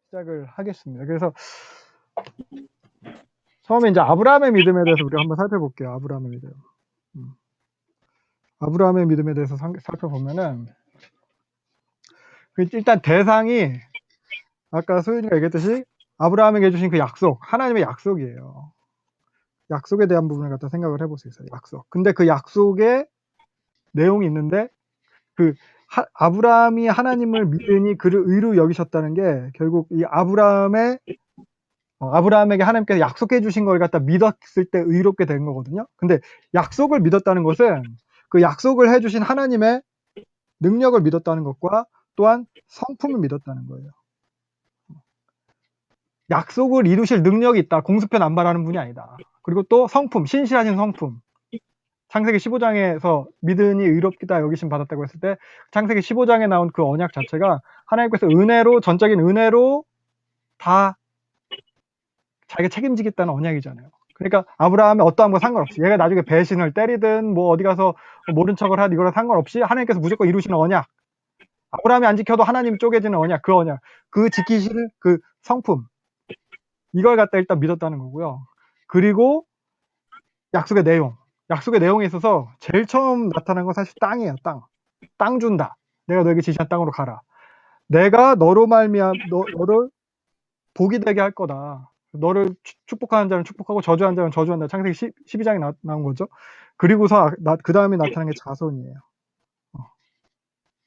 시작을 하겠습니다. 그래서 처음에 이제 아브라함의 믿음에 대해서 우리가 한번 살펴볼게요. 아브라함의 믿음. 아브라함의 믿음에 대해서 살펴보면은 일단 대상이 아까 소윤이가 얘기했듯이 아브라함에게 주신 그 약속, 하나님의 약속이에요. 약속에 대한 부분을 갖다 생각을 해볼 수 있어요. 약속. 근데 그 약속에 내용이 있는데 아브라함이 하나님을 믿으니 그를 의로 여기셨다는 게 결국 이 아브라함에게 하나님께서 약속해 주신 걸 갖다 믿었을 때 의롭게 된 거거든요. 근데 약속을 믿었다는 것은 그 약속을 해주신 하나님의 능력을 믿었다는 것과 또한 성품을 믿었다는 거예요. 약속을 이루실 능력이 있다. 공수편 안 바라는 분이 아니다. 그리고 또 성품, 신실하신 성품. 창세기 15장에서 믿으니 의롭다 여기심 받았다고 했을 때 창세기 15장에 나온 그 언약 자체가 하나님께서 은혜로, 전적인 은혜로 다 자기가 책임지겠다는 언약이잖아요. 그러니까 아브라함의 어떠함과 상관없이 얘가 나중에 배신을 때리든 뭐 어디 가서 모른 척을 하든 이거랑 상관없이 하나님께서 무조건 이루시는 언약. 아브라함이 안 지켜도 하나님 쪼개지는 언약, 그 언약, 그 지키실 그 성품, 이걸 갖다 일단 믿었다는 거고요. 그리고 약속의 내용, 약속의 내용에 있어서 제일 처음 나타난 건 사실 땅이에요. 땅 준다. 내가 너에게 지시한 땅으로 가라. 내가 너로 말미암아 너를 복이 되게 할 거다. 너를 축복하는 자는 축복하고 저주하는 자는 저주한다. 창세기 12장에 나온 거죠. 그리고서 그 다음에 나타난 게 자손이에요.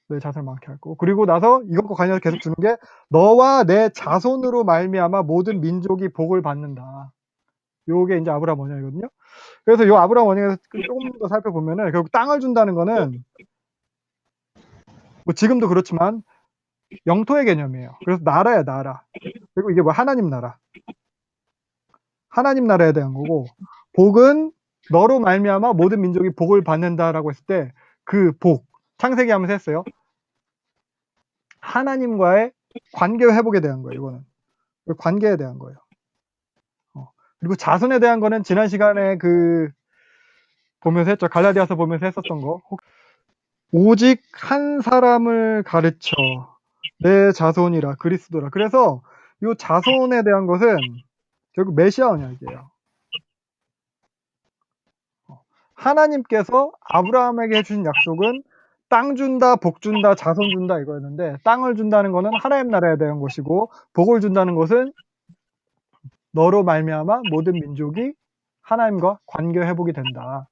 내 자손을 많게 할 거고. 그리고 나서 이것과 관련해서 계속 주는 게 너와 내 자손으로 말미암아 모든 민족이 복을 받는다. 요게 이제 아브라함 언약이거든요. 그래서 요 아브라함 언약에서 조금 더 살펴보면은 결국 땅을 준다는 거는 뭐 지금도 그렇지만 영토의 개념이에요. 그래서 나라야, 나라. 그리고 이게 뭐 하나님 나라. 하나님 나라에 대한 거고, 복은 너로 말미암아 모든 민족이 복을 받는다라고 했을 때 그 복, 창세기 하면서 했어요. 하나님과의 관계 회복에 대한 거예요. 이거는 관계에 대한 거예요. 그리고 자손에 대한 거는 지난 시간에 보면서 했죠. 갈라디아서 보면서 했었던 거. 오직 한 사람을 가르쳐 내 자손이라 그리스도라. 그래서 이 자손에 대한 것은 결국 메시아 언약이에요. 하나님께서 아브라함에게 해주신 약속은 땅 준다, 복 준다, 자손 준다 이거였는데 땅을 준다는 것은 하나님 나라에 대한 것이고 복을 준다는 것은 너로 말미암아 모든 민족이 하나님과 관계 회복이 된다.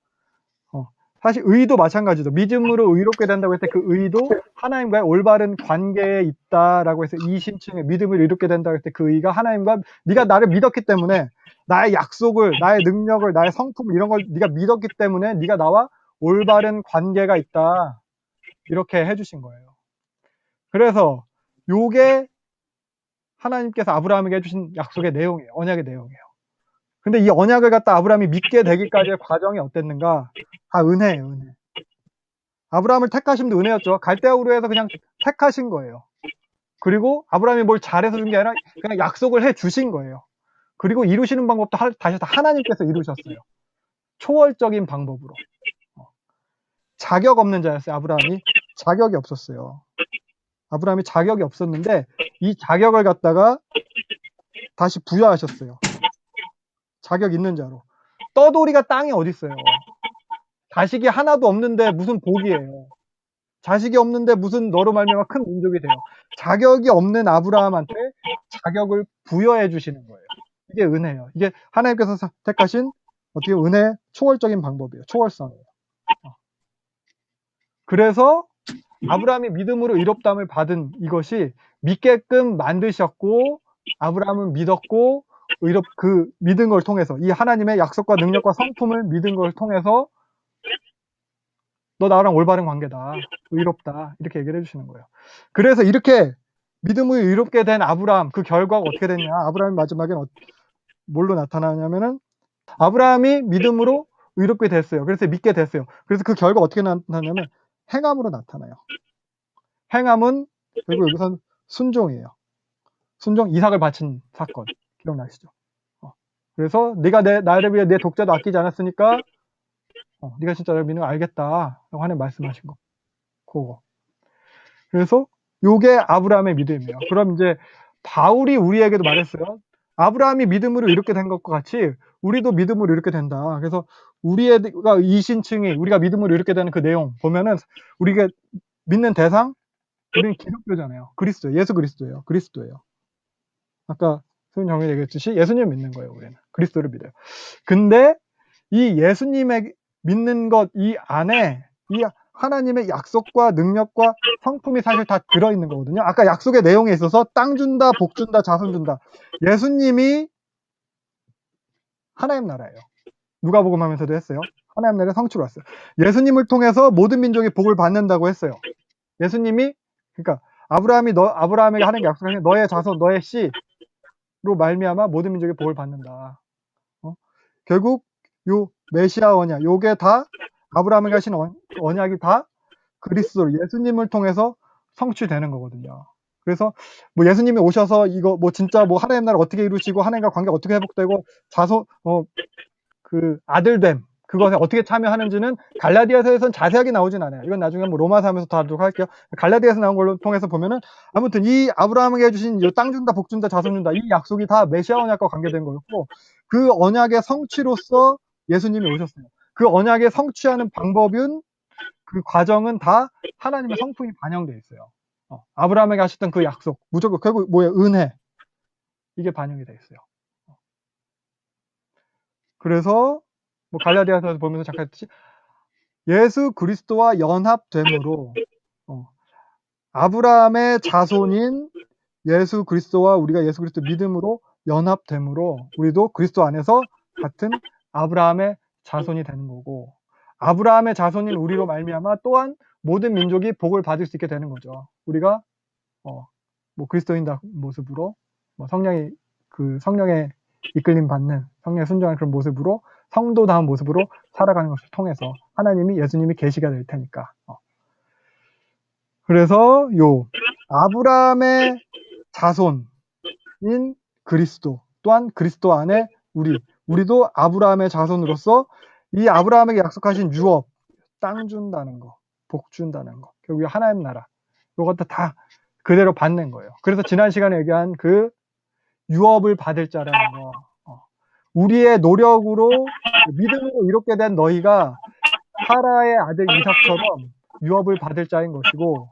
사실 의도 마찬가지죠. 믿음으로 의롭게 된다고 했을 때 그 의도 하나님과의 올바른 관계에 있다라고 해서 이심층의 믿음을 의롭게 된다고 했을 때 그 의가 하나님과 네가 나를 믿었기 때문에 나의 약속을, 나의 능력을, 나의 성품 이런 걸 네가 믿었기 때문에 네가 나와 올바른 관계가 있다. 이렇게 해주신 거예요. 그래서 요게 하나님께서 아브라함에게 해주신 약속의 내용이에요. 언약의 내용이에요. 근데 이 언약을 갖다 아브라함이 믿게 되기까지의 과정이 어땠는가? 다 은혜예요, 은혜. 아브라함을 택하심도 은혜였죠. 갈대아 우르에서 그냥 택하신 거예요. 그리고 아브라함이 뭘 잘해서 준 게 아니라 그냥 약속을 해 주신 거예요. 그리고 이루시는 방법도 다시 하나님께서 이루셨어요. 초월적인 방법으로. 자격 없는 자였어요. 아브라함이 자격이 없었어요. 아브라함이 자격이 없었는데 이 자격을 갖다가 다시 부여하셨어요. 자격 있는 자로. 떠돌이가 땅이 어디 있어요? 자식이 하나도 없는데 무슨 복이에요? 자식이 없는데 무슨 너로 말미암아 큰 민족이 돼요. 자격이 없는 아브라함한테 자격을 부여해 주시는 거예요. 이게 은혜예요. 이게 하나님께서 택하신 어떻게 은혜의 초월적인 방법이에요. 초월성이에요. 그래서 아브라함이 믿음으로 의롭다함을 받은 이것이 믿게끔 만드셨고 아브라함은 믿었고 그 믿은 걸 통해서 이 하나님의 약속과 능력과 성품을 믿은 걸 통해서 너 나랑 올바른 관계다. 의롭다. 이렇게 얘기를 해주시는 거예요. 그래서 이렇게 믿음을 의롭게 된 아브라함, 그 결과가 어떻게 됐냐. 아브라함이 마지막엔 뭘로 나타나냐면은 아브라함이 믿음으로 의롭게 됐어요. 그래서 믿게 됐어요. 그래서 그 결과가 어떻게 나타나냐면 행함으로 나타나요. 행함은 결국 여기선 순종이에요. 순종, 이삭을 바친 사건. 기억나시죠? 그래서 네가 나를 위해 내 독자도 아끼지 않았으니까 네가 진짜 나를 믿는 거 알겠다. 라고 하나님 말씀하신 거. 그거. 그래서 요게 아브라함의 믿음이에요. 그럼 이제 바울이 우리에게도 말했어요. 아브라함이 믿음으로 이렇게 된 것과 같이 우리도 믿음으로 이렇게 된다. 그래서 우리가 이신층이 우리가 믿음으로 이렇게 되는 그 내용 보면은 우리가 믿는 대상 우리는 기독교잖아요. 그리스도, 예수 그리스도예요. 그리스도예요. 아까 소연 정이 얘기했듯이 예수님 믿는 거예요. 우리는 그리스도를 믿어요. 근데 이 예수님의 믿는 것 이 안에 이 하나님의 약속과 능력과 성품이 사실 다 들어있는 거거든요. 아까 약속의 내용에 있어서 땅 준다, 복 준다, 자손 준다. 예수님이 하나님 나라예요. 누가복음 하면서도 했어요. 하나님 나라의 성취로 왔어요. 예수님을 통해서 모든 민족이 복을 받는다고 했어요. 예수님이 그러니까 아브라함에게 하는 게 약속하신 너의 자손, 너의 씨로 말미암아 모든 민족이 복을 받는다. 결국 요 메시아 언약, 요게 다 아브라함에게 하신 언약이 다 그리스도 예수님을 통해서 성취되는 거거든요. 그래서 뭐 예수님이 오셔서 이거 뭐 진짜 뭐 하나님 나라 어떻게 이루시고 하나님과 관계가 어떻게 회복되고 자손 그 아들됨 그것에 어떻게 참여하는지는 갈라디아서에선 자세하게 나오진 않아요. 이건 나중에 뭐 로마서 하면서 다루도록 할게요. 갈라디아서 나온 걸로 통해서 보면은 아무튼 이 아브라함에게 해주신 이 땅 준다, 복 준다, 자손 준다 이 약속이 다 메시아 언약과 관계된 거였고 그 언약의 성취로서 예수님이 오셨어요. 그 언약의 성취하는 방법은 그 과정은 다 하나님의 성품이 반영되어 있어요. 아브라함에게 하셨던 그 약속 무조건 결국 뭐예요? 은혜 이게 반영이 되어 있어요. 그래서 뭐 갈라디아서 보면서 잠깐 했듯이 예수 그리스도와 연합됨으로 아브라함의 자손인 예수 그리스도와 우리가 예수 그리스도 믿음으로 연합됨으로 우리도 그리스도 안에서 같은 아브라함의 자손이 되는 거고 아브라함의 자손인 우리로 말미암아 또한 모든 민족이 복을 받을 수 있게 되는 거죠. 우리가 뭐 그리스도인다 모습으로 뭐 성령의 이끌림 받는 성령의 순종하는 그런 모습으로 성도다운 모습으로 살아가는 것을 통해서 하나님이 예수님이 계시가 될 테니까. 그래서 요 아브라함의 자손인 그리스도 또한 그리스도 안에 우리도 아브라함의 자손으로서 이 아브라함에게 약속하신 유업 땅 준다는 거, 복 준다는 거, 결국 하나님 나라 이것도 다 그대로 받는 거예요. 그래서 지난 시간에 얘기한 그 유업을 받을 자라는 거. 우리의 노력으로 믿음으로 이롭게 된 너희가 사라의 아들 이삭처럼 유업을 받을 자인 것이고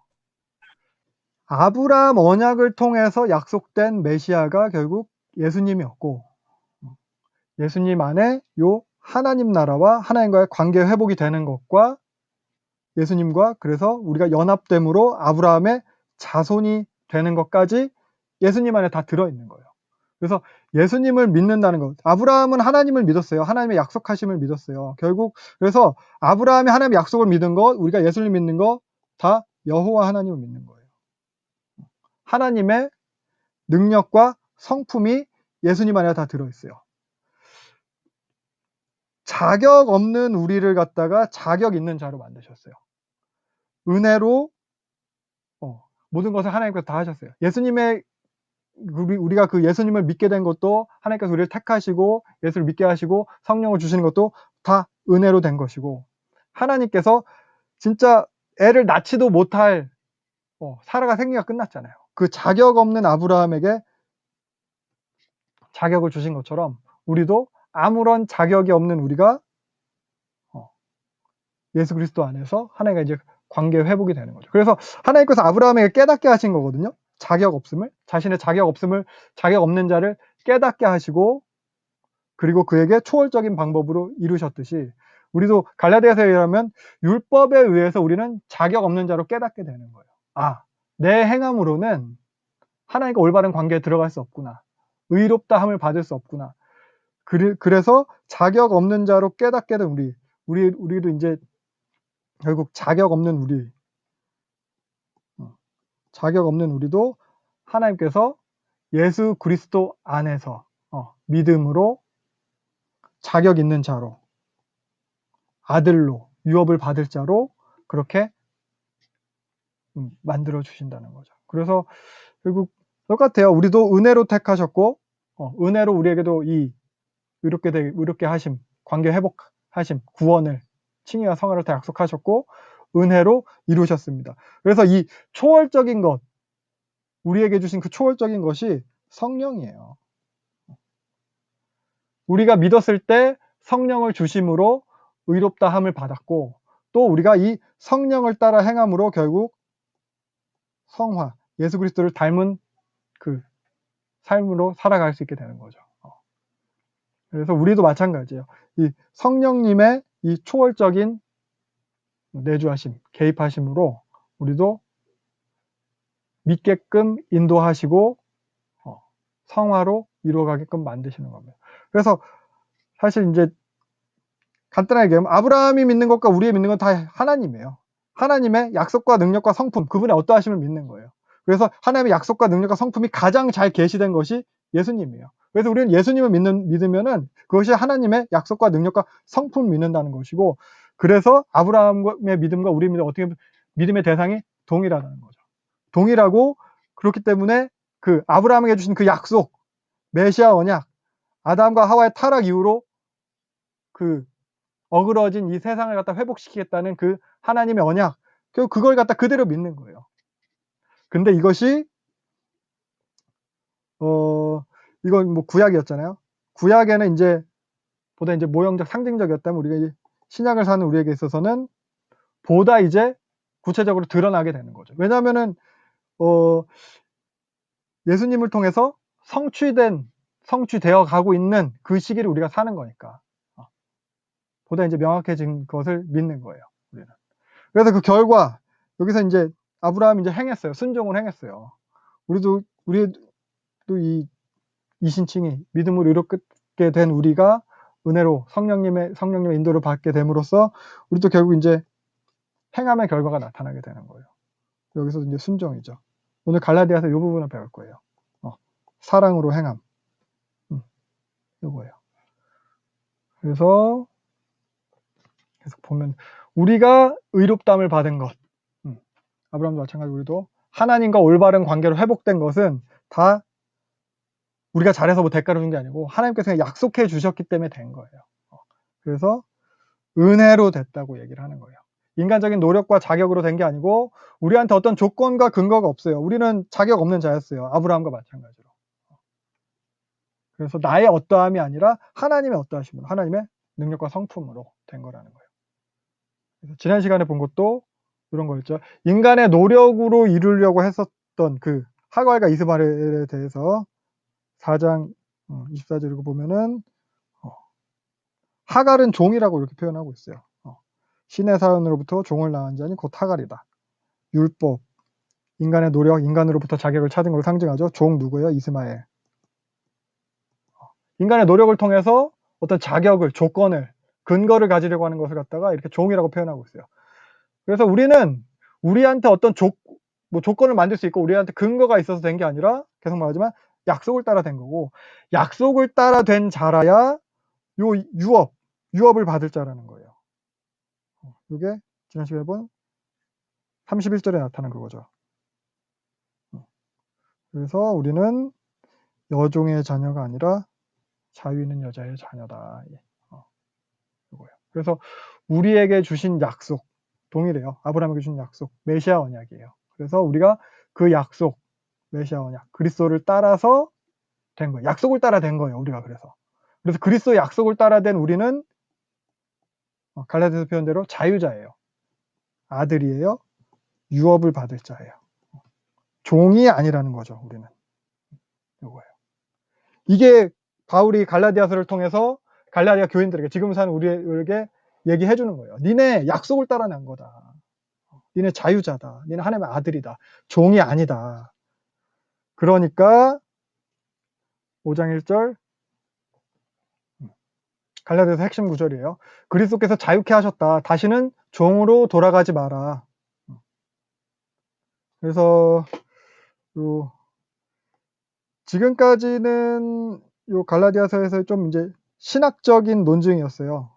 아브라함 언약을 통해서 약속된 메시아가 결국 예수님이었고 예수님 안에 요 하나님 나라와 하나님과의 관계 회복이 되는 것과 예수님과 그래서 우리가 연합됨으로 아브라함의 자손이 되는 것까지 예수님 안에 다 들어있는 거예요. 그래서 예수님을 믿는다는 것. 아브라함은 하나님을 믿었어요. 하나님의 약속하심을 믿었어요. 결국 그래서 아브라함이 하나님의 약속을 믿은 것, 우리가 예수를 믿는 것 다 여호와 하나님을 믿는 거예요. 하나님의 능력과 성품이 예수님 안에 다 들어있어요. 자격 없는 우리를 갖다가 자격 있는 자로 만드셨어요. 은혜로 모든 것을 하나님께서 다 하셨어요. 예수님의 우리가 그 예수님을 믿게 된 것도 하나님께서 우리를 택하시고 예수를 믿게 하시고 성령을 주시는 것도 다 은혜로 된 것이고 하나님께서 진짜 애를 낳지도 못할 사라가 생리가 끝났잖아요. 그 자격 없는 아브라함에게 자격을 주신 것처럼 우리도 아무런 자격이 없는 우리가 예수 그리스도 안에서 하나님과 이제 관계 회복이 되는 거죠. 그래서 하나님께서 아브라함에게 깨닫게 하신 거거든요. 자격 없음을 자신의 자격 없는 자를 깨닫게 하시고 그리고 그에게 초월적인 방법으로 이루셨듯이 우리도 갈라디아서에 의하면 율법에 의해서 우리는 자격 없는 자로 깨닫게 되는 거예요. 내 행함으로는 하나님과 올바른 관계에 들어갈 수 없구나. 의롭다 함을 받을 수 없구나. 그래서 자격 없는 자로 깨닫게 된 우리도 이제 결국 자격 없는 우리도 하나님께서 예수 그리스도 안에서 믿음으로 자격 있는 자로 아들로 유업을 받을 자로 그렇게 만들어 주신다는 거죠. 그래서 결국 똑같아요. 우리도 은혜로 택하셨고 은혜로 우리에게도 이 의롭게 하심, 관계 회복하심, 구원을 칭의와 성화를 다 약속하셨고 은혜로 이루셨습니다. 그래서 이 초월적인 것 우리에게 주신 그 초월적인 것이 성령이에요. 우리가 믿었을 때 성령을 주심으로 의롭다 함을 받았고, 또 우리가 이 성령을 따라 행함으로 결국 성화, 예수 그리스도를 닮은 그 삶으로 살아갈 수 있게 되는 거죠. 그래서 우리도 마찬가지예요. 이 성령님의 이 초월적인 내주하심, 개입하심으로 우리도 믿게끔 인도하시고 성화로 이루어가게끔 만드시는 겁니다. 그래서 사실 이제 간단하게 얘기하면 아브라함이 믿는 것과 우리의 믿는 건 다 하나님이에요. 하나님의 약속과 능력과 성품, 그분의 어떠하심을 믿는 거예요. 그래서 하나님의 약속과 능력과 성품이 가장 잘 계시된 것이 예수님이에요. 그래서 우리는 예수님을 믿으면은 그것이 하나님의 약속과 능력과 성품을 믿는다는 것이고, 그래서 아브라함의 믿음과 우리의 믿음, 어떻게 보면 믿음의 대상이 동일하다는 거죠. 동일하고, 그렇기 때문에 그 아브라함에게 주신 그 약속, 메시아 언약, 아담과 하와의 타락 이후로 그 어그러진 이 세상을 갖다 회복시키겠다는 그 하나님의 언약, 그걸 갖다 그대로 믿는 거예요. 근데 이것이 이건 뭐 구약이었잖아요. 구약에는 이제 보다 이제 모형적 상징적이었다면, 우리가 이제 신약을 사는 우리에게 있어서는 보다 이제 구체적으로 드러나게 되는 거죠. 왜냐하면은 예수님을 통해서 성취되어 가고 있는 그 시기를 우리가 사는 거니까 보다 이제 명확해진 것을 믿는 거예요, 우리는. 그래서 그 결과 여기서 이제 아브라함이 이제 행했어요. 순종을 행했어요. 우리도 이 이신칭이 믿음으로 이롭게 된 우리가 은혜로 성령님의 인도를 받게 됨으로써 우리도 결국 이제 행함의 결과가 나타나게 되는 거예요. 여기서 이제 순종이죠. 오늘 갈라디아서 이 부분을 배울 거예요. 사랑으로 행함. 이거예요. 그래서 계속 보면 우리가 의롭다함을 받은 것, 아브라함도 마찬가지로 우리도 하나님과 올바른 관계로 회복된 것은 다 우리가 잘해서 뭐 대가를 준 게 아니고 하나님께서 그냥 약속해 주셨기 때문에 된 거예요. 그래서 은혜로 됐다고 얘기를 하는 거예요. 인간적인 노력과 자격으로 된 게 아니고 우리한테 어떤 조건과 근거가 없어요. 우리는 자격 없는 자였어요. 아브라함과 마찬가지로. 그래서 나의 어떠함이 아니라 하나님의 어떠하심으로, 하나님의 능력과 성품으로 된 거라는 거예요. 그래서 지난 시간에 본 것도 이런 거였죠. 인간의 노력으로 이루려고 했었던 그 하갈과 이스마엘에 대해서 4장 24절 읽어 보면은 하갈은 종이라고 이렇게 표현하고 있어요. 신의 사연으로부터 종을 낳은 자니 곧 하갈이다. 율법, 인간의 노력, 인간으로부터 자격을 찾은 걸 상징하죠. 종 누구예요? 이스마엘. 인간의 노력을 통해서 어떤 자격을, 조건을, 근거를 가지려고 하는 것을 갖다가 이렇게 종이라고 표현하고 있어요. 그래서 우리는 우리한테 어떤 조건을 만들 수 있고 우리한테 근거가 있어서 된 게 아니라, 계속 말하지만 약속을 따라 된 거고, 약속을 따라 된 자라야 요 유업을 받을 자라는 거예요. 이게 지난 시간에 본 31절에 나타난 그거죠. 그래서 우리는 여종의 자녀가 아니라 자유 있는 여자의 자녀다. 이거예요. 그래서 우리에게 주신 약속 동일해요. 아브라함에게 주신 약속, 메시아 언약이에요. 그래서 우리가 그 약속, 메시아 언약, 그리스도를 따라서 된 거예요. 약속을 따라 된 거예요, 우리가. 그래서 그리스도의 약속을 따라 된 우리는 갈라디아서 표현대로 자유자예요. 아들이에요. 유업을 받을 자예요. 종이 아니라는 거죠, 우리는. 이거예요. 이게 바울이 갈라디아서를 통해서 갈라디아 교인들에게, 지금 사는 우리에게 얘기해 주는 거예요. 니네 약속을 따라 난 거다. 니네 자유자다. 니네 하나님의 아들이다. 종이 아니다. 그러니까 5장 1절 갈라디아서 핵심 구절이에요. 그리스도께서 자유케 하셨다. 다시는 종으로 돌아가지 마라. 그래서 지금까지는 요 갈라디아서에서 좀 이제 신학적인 논증이었어요.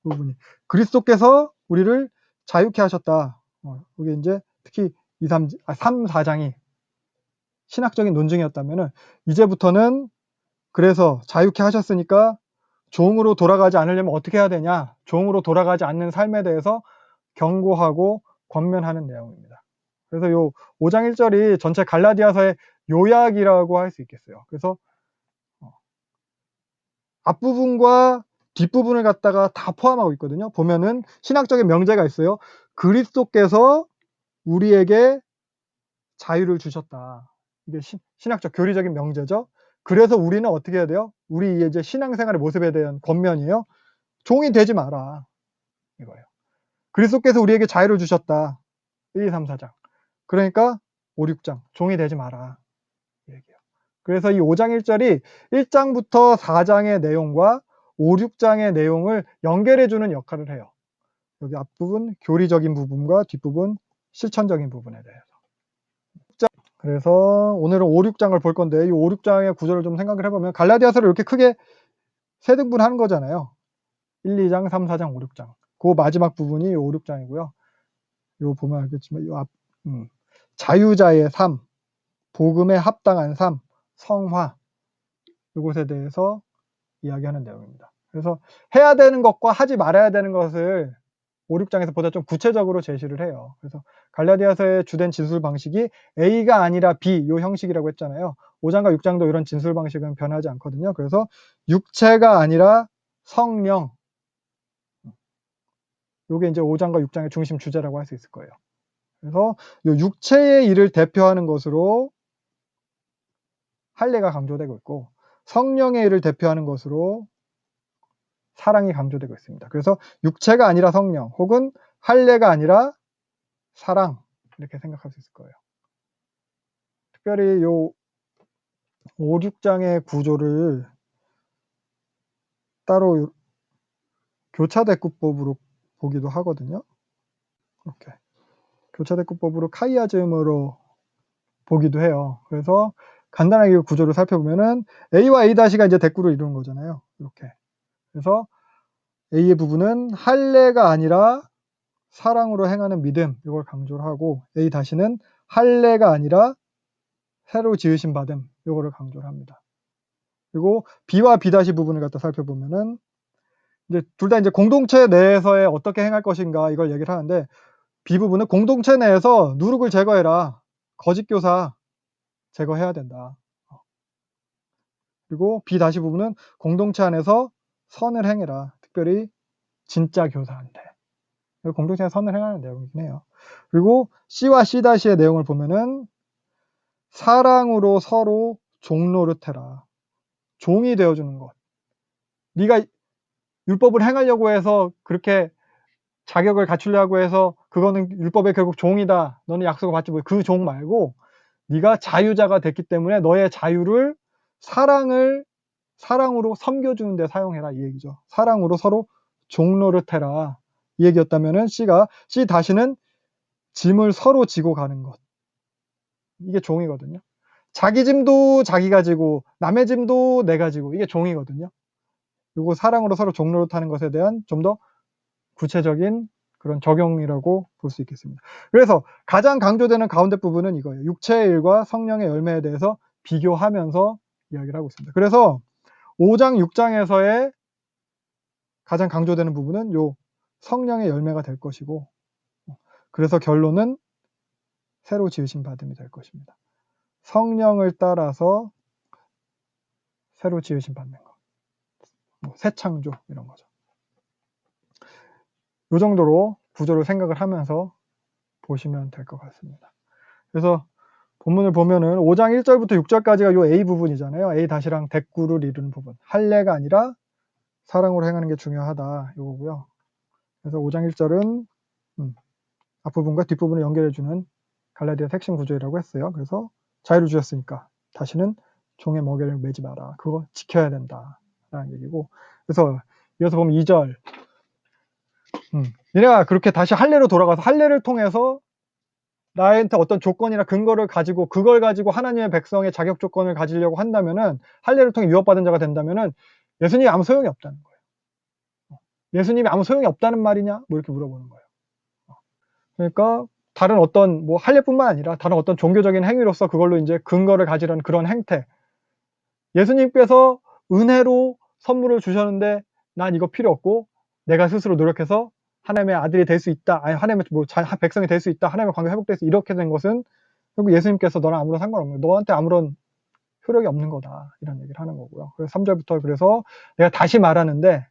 부분이. 그리스도께서 우리를 자유케 하셨다. 이게 이제 특히 3, 4장이 신학적인 논증이었다면은, 이제부터는 그래서 자유케 하셨으니까 종으로 돌아가지 않으려면 어떻게 해야 되냐? 종으로 돌아가지 않는 삶에 대해서 경고하고 권면하는 내용입니다. 그래서 요 5장 1절이 전체 갈라디아서의 요약이라고 할 수 있겠어요. 그래서 앞부분과 뒷부분을 갖다가 다 포함하고 있거든요. 보면은 신학적인 명제가 있어요. 그리스도께서 우리에게 자유를 주셨다. 이게 신학적 교리적인 명제죠. 그래서 우리는 어떻게 해야 돼요? 우리 이제 신앙생활의 모습에 대한 권면이에요. 종이 되지 마라. 이거예요. 그리스도께서 우리에게 자유를 주셨다. 1, 2, 3, 4장. 그러니까 5, 6장. 종이 되지 마라. 얘기예요. 그래서 이 5장 1절이 1장부터 4장의 내용과 5, 6장의 내용을 연결해주는 역할을 해요. 여기 앞부분 교리적인 부분과 뒷부분 실천적인 부분에 대해서. 그래서 오늘은 5, 6장을 볼 건데 이 5, 6장의 구조를 좀 생각을 해보면 갈라디아서를 이렇게 크게 세 등분하는 거잖아요. 1, 2장, 3, 4장, 5, 6장. 그 마지막 부분이 이 5, 6장이고요. 요 보면 알겠지만 요 앞, 자유자의 삶, 복음에 합당한 삶, 성화 이것에 대해서 이야기하는 내용입니다. 그래서 해야 되는 것과 하지 말아야 되는 것을 5, 6장에서 보다 좀 구체적으로 제시를 해요. 그래서 갈라디아서의 주된 진술 방식이 A가 아니라 B 요 형식이라고 했잖아요. 5장과 6장도 이런 진술 방식은 변하지 않거든요. 그래서 육체가 아니라 성령 요게 이제 5장과 6장의 중심 주제라고 할 수 있을 거예요. 그래서 요 육체의 일을 대표하는 것으로 할례가 강조되고 있고 성령의 일을 대표하는 것으로 사랑이 강조되고 있습니다. 그래서 육체가 아니라 성령 혹은 할례가 아니라 사랑 이렇게 생각할 수 있을 거예요. 특별히 요 5, 6장의 구조를 따로 교차대꾸법으로 보기도 하거든요. 이렇게 교차대꾸법으로 카이아즘으로 보기도 해요. 그래서 간단하게 구조를 살펴보면은 A와 A-가 이제 대꾸를 이루는 거잖아요. 이렇게. 그래서 A의 부분은 할례가 아니라 사랑으로 행하는 믿음 이걸 강조를 하고 A-는 할례가 아니라 새로 지으신 받음 이거를 강조를 합니다. 그리고 B와 B- 부분을 갖다 살펴보면은 이제 둘 다 이제 공동체 내에서의 어떻게 행할 것인가 이걸 얘기를 하는데 B 부분은 공동체 내에서 누룩을 제거해라. 거짓 교사 제거해야 된다. 그리고 B- 부분은 공동체 안에서 선을 행해라. 특별히 진짜 교사한테. 공동체에 선을 행하는 내용이긴 해요. 그리고 C와 C-의 내용을 보면은 사랑으로 서로 종노릇해라. 종이 되어주는 것. 네가 율법을 행하려고 해서 그렇게 자격을 갖추려고 해서 그거는 율법의 결국 종이다. 너는 약속을 받지 못해. 그 종 말고 네가 자유자가 됐기 때문에 너의 자유를 사랑으로 섬겨주는 데 사용해라 이 얘기죠. 사랑으로 서로 종노릇해라 이 얘기였다면은 C-는 짐을 서로 지고 가는 것. 이게 종이거든요. 자기 짐도 자기가 지고 남의 짐도 내가 지고 이게 종이거든요. 그리고 사랑으로 서로 종노릇하는 것에 대한 좀 더 구체적인 그런 적용이라고 볼 수 있겠습니다. 그래서 가장 강조되는 가운데 부분은 이거예요. 육체의 일과 성령의 열매에 대해서 비교하면서 이야기를 하고 있습니다. 그래서 5장, 6장에서의 가장 강조되는 부분은 요 성령의 열매가 될 것이고 그래서 결론은 새로 지으신 받음이 될 것입니다. 성령을 따라서 새로 지으신 받는 것. 새 창조 이런 거죠. 이 정도로 구조를 생각을 하면서 보시면 될 것 같습니다. 그래서 본문을 보면은 5장 1절부터 6절까지가 요 A 부분이잖아요. A-랑 대꾸를 이루는 부분. 할례가 아니라 사랑으로 행하는 게 중요하다. 요거고요. 그래서 5장 1절은 앞부분과 뒷부분을 연결해주는 갈라디아 핵심 구조이라고 했어요. 그래서 자유를 주셨으니까 다시는 종의 멍에를 매지 마라. 그거 지켜야 된다. 라는 얘기고. 그래서 이어서 보면 2절. 니네가 그렇게 다시 할례로 돌아가서 할례를 통해서 나한테 어떤 조건이나 근거를 가지고 그걸 가지고 하나님의 백성의 자격 조건을 가지려고 한다면은 할례를 통해 유업받은 자가 된다면은 예수님이 아무 소용이 없다는 거예요. 예수님이 아무 소용이 없다는 말이냐? 뭐 이렇게 물어보는 거예요. 그러니까 다른 어떤 뭐 할례뿐만 아니라 다른 어떤 종교적인 행위로서 그걸로 이제 근거를 가지려는 그런 행태. 예수님께서 은혜로 선물을 주셨는데 난 이거 필요 없고 내가 스스로 노력해서 하나님의 아들이 될 수 있다. 아니 하나님의 백성이 될 수 있다. 하나님의 관계가 회복될 수 이렇게 된 것은 결국 예수님께서 너랑 아무런 상관없는 거야. 너한테 아무런 효력이 없는 거다. 이런 얘기를 하는 거고요. 그래서 3절부터 그래서 내가 다시 말하는데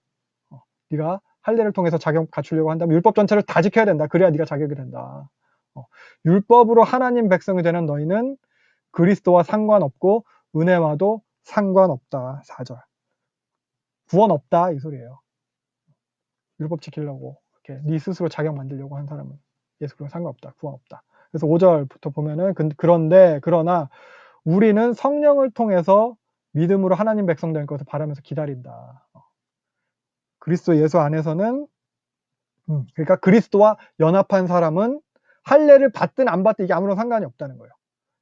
네가 할례를 통해서 자격 갖추려고 한다면 율법 전체를 다 지켜야 된다. 그래야 네가 자격이 된다. 율법으로 하나님 백성이 되는 너희는 그리스도와 상관없고 은혜와도 상관없다. 4절. 구원 없다 이 소리예요. 율법 지키려고 이렇게 네 스스로 자격 만들려고 한 사람은 예수 그리스도와 상관없다. 구원 없다. 그래서 5절부터 보면은 그러나 우리는 성령을 통해서 믿음으로 하나님 백성 될 것을 바라면서 기다린다. 그리스도 예수 안에서는 그러니까 그리스도와 연합한 사람은 할례를 받든 안 받든 이게 아무런 상관이 없다는 거예요.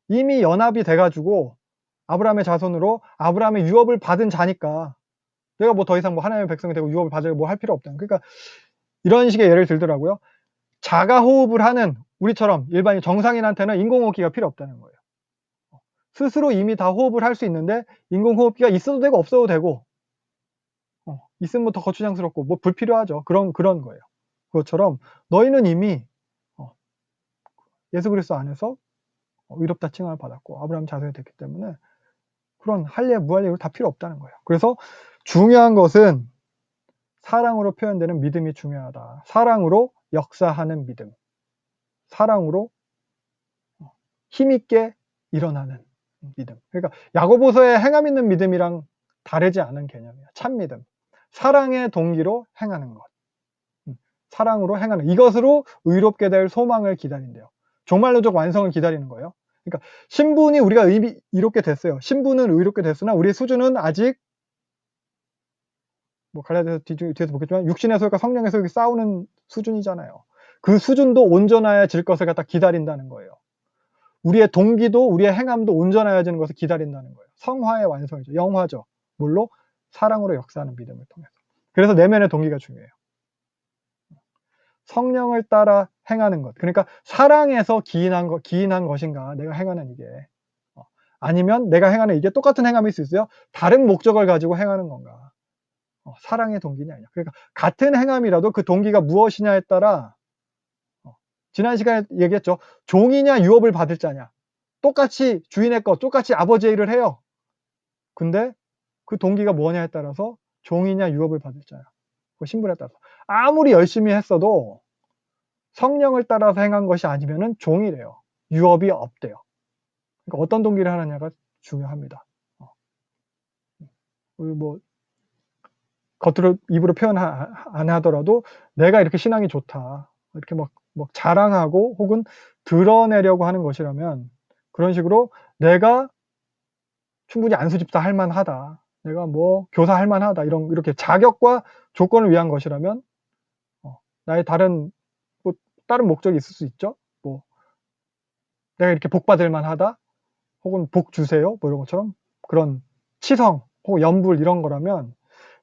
이미 연합이 돼가지고 아브라함의 자손으로 아브라함의 유업을 받은 자니까 내가 뭐 더 이상 뭐 하나님의 백성이 되고 유업을 받으려고 뭐 할 필요 없다. 그러니까 이런 식의 예를 들더라고요. 자가 호흡을 하는 우리처럼 일반인 정상인한테는 인공호흡기가 필요 없다는 거예요. 스스로 이미 다 호흡을 할 수 있는데 인공호흡기가 있어도 되고 없어도 되고 있으면 더 거추장스럽고 뭐 불필요하죠. 그런 거예요. 그것처럼 너희는 이미 예수 그리스도 안에서 의롭다 칭함을 받았고 아브라함 자손이 됐기 때문에 그런 할례 무할례 다 필요 없다는 거예요. 그래서 중요한 것은 사랑으로 표현되는 믿음이 중요하다. 사랑으로 역사하는 믿음. 사랑으로 힘있게 일어나는 믿음. 그러니까 야고보서의 행함 있는 믿음이랑 다르지 않은 개념이에요. 참 믿음. 사랑의 동기로 행하는 것. 사랑으로 행하는 이것으로 의롭게 될 소망을 기다린대요. 종말론적 완성을 기다리는 거예요. 그러니까 신분이 우리가 의롭게 됐어요. 신분은 의롭게 됐으나 우리의 수준은 아직 뭐 갈라디아서 뒤에서 보겠지만 육신의 소욕과 성령의 소욕이 싸우는 수준이잖아요. 그 수준도 온전하여질 것을 갖다 기다린다는 거예요. 우리의 동기도 우리의 행함도 온전하여지는 것을 기다린다는 거예요. 성화의 완성이죠. 영화죠. 뭘로? 사랑으로 역사하는 믿음을 통해서. 그래서 내면의 동기가 중요해요. 성령을 따라 행하는 것. 그러니까 사랑에서 기인한 것인가? 내가 행하는 이게. 아니면 내가 행하는 이게 똑같은 행함일 수 있어요. 다른 목적을 가지고 행하는 건가? 사랑의 동기냐 아니냐. 그러니까 같은 행함이라도 그 동기가 무엇이냐에 따라 지난 시간에 얘기했죠. 종이냐 유업을 받을 자냐. 똑같이 주인의 것, 똑같이 아버지의 일을 해요. 근데 그 동기가 뭐냐에 따라서 종이냐 유업을 받을 자냐. 그 신분에 따라서. 아무리 열심히 했어도 성령을 따라서 행한 것이 아니면은 종이래요. 유업이 없대요. 그러니까 어떤 동기를 하느냐가 중요합니다. 뭐 겉으로 입으로 표현 안 하더라도 내가 이렇게 신앙이 좋다. 이렇게 막 자랑하고 혹은 드러내려고 하는 것이라면 그런 식으로 내가 충분히 안수집사 할 만하다. 내가 뭐 교사 할 만하다. 이렇게 자격과 조건을 위한 것이라면 나의 다른 목적이 있을 수 있죠. 뭐 내가 이렇게 복 받을 만하다. 혹은 복 주세요. 뭐 이런 것처럼 그런 치성 혹은 연불 이런 거라면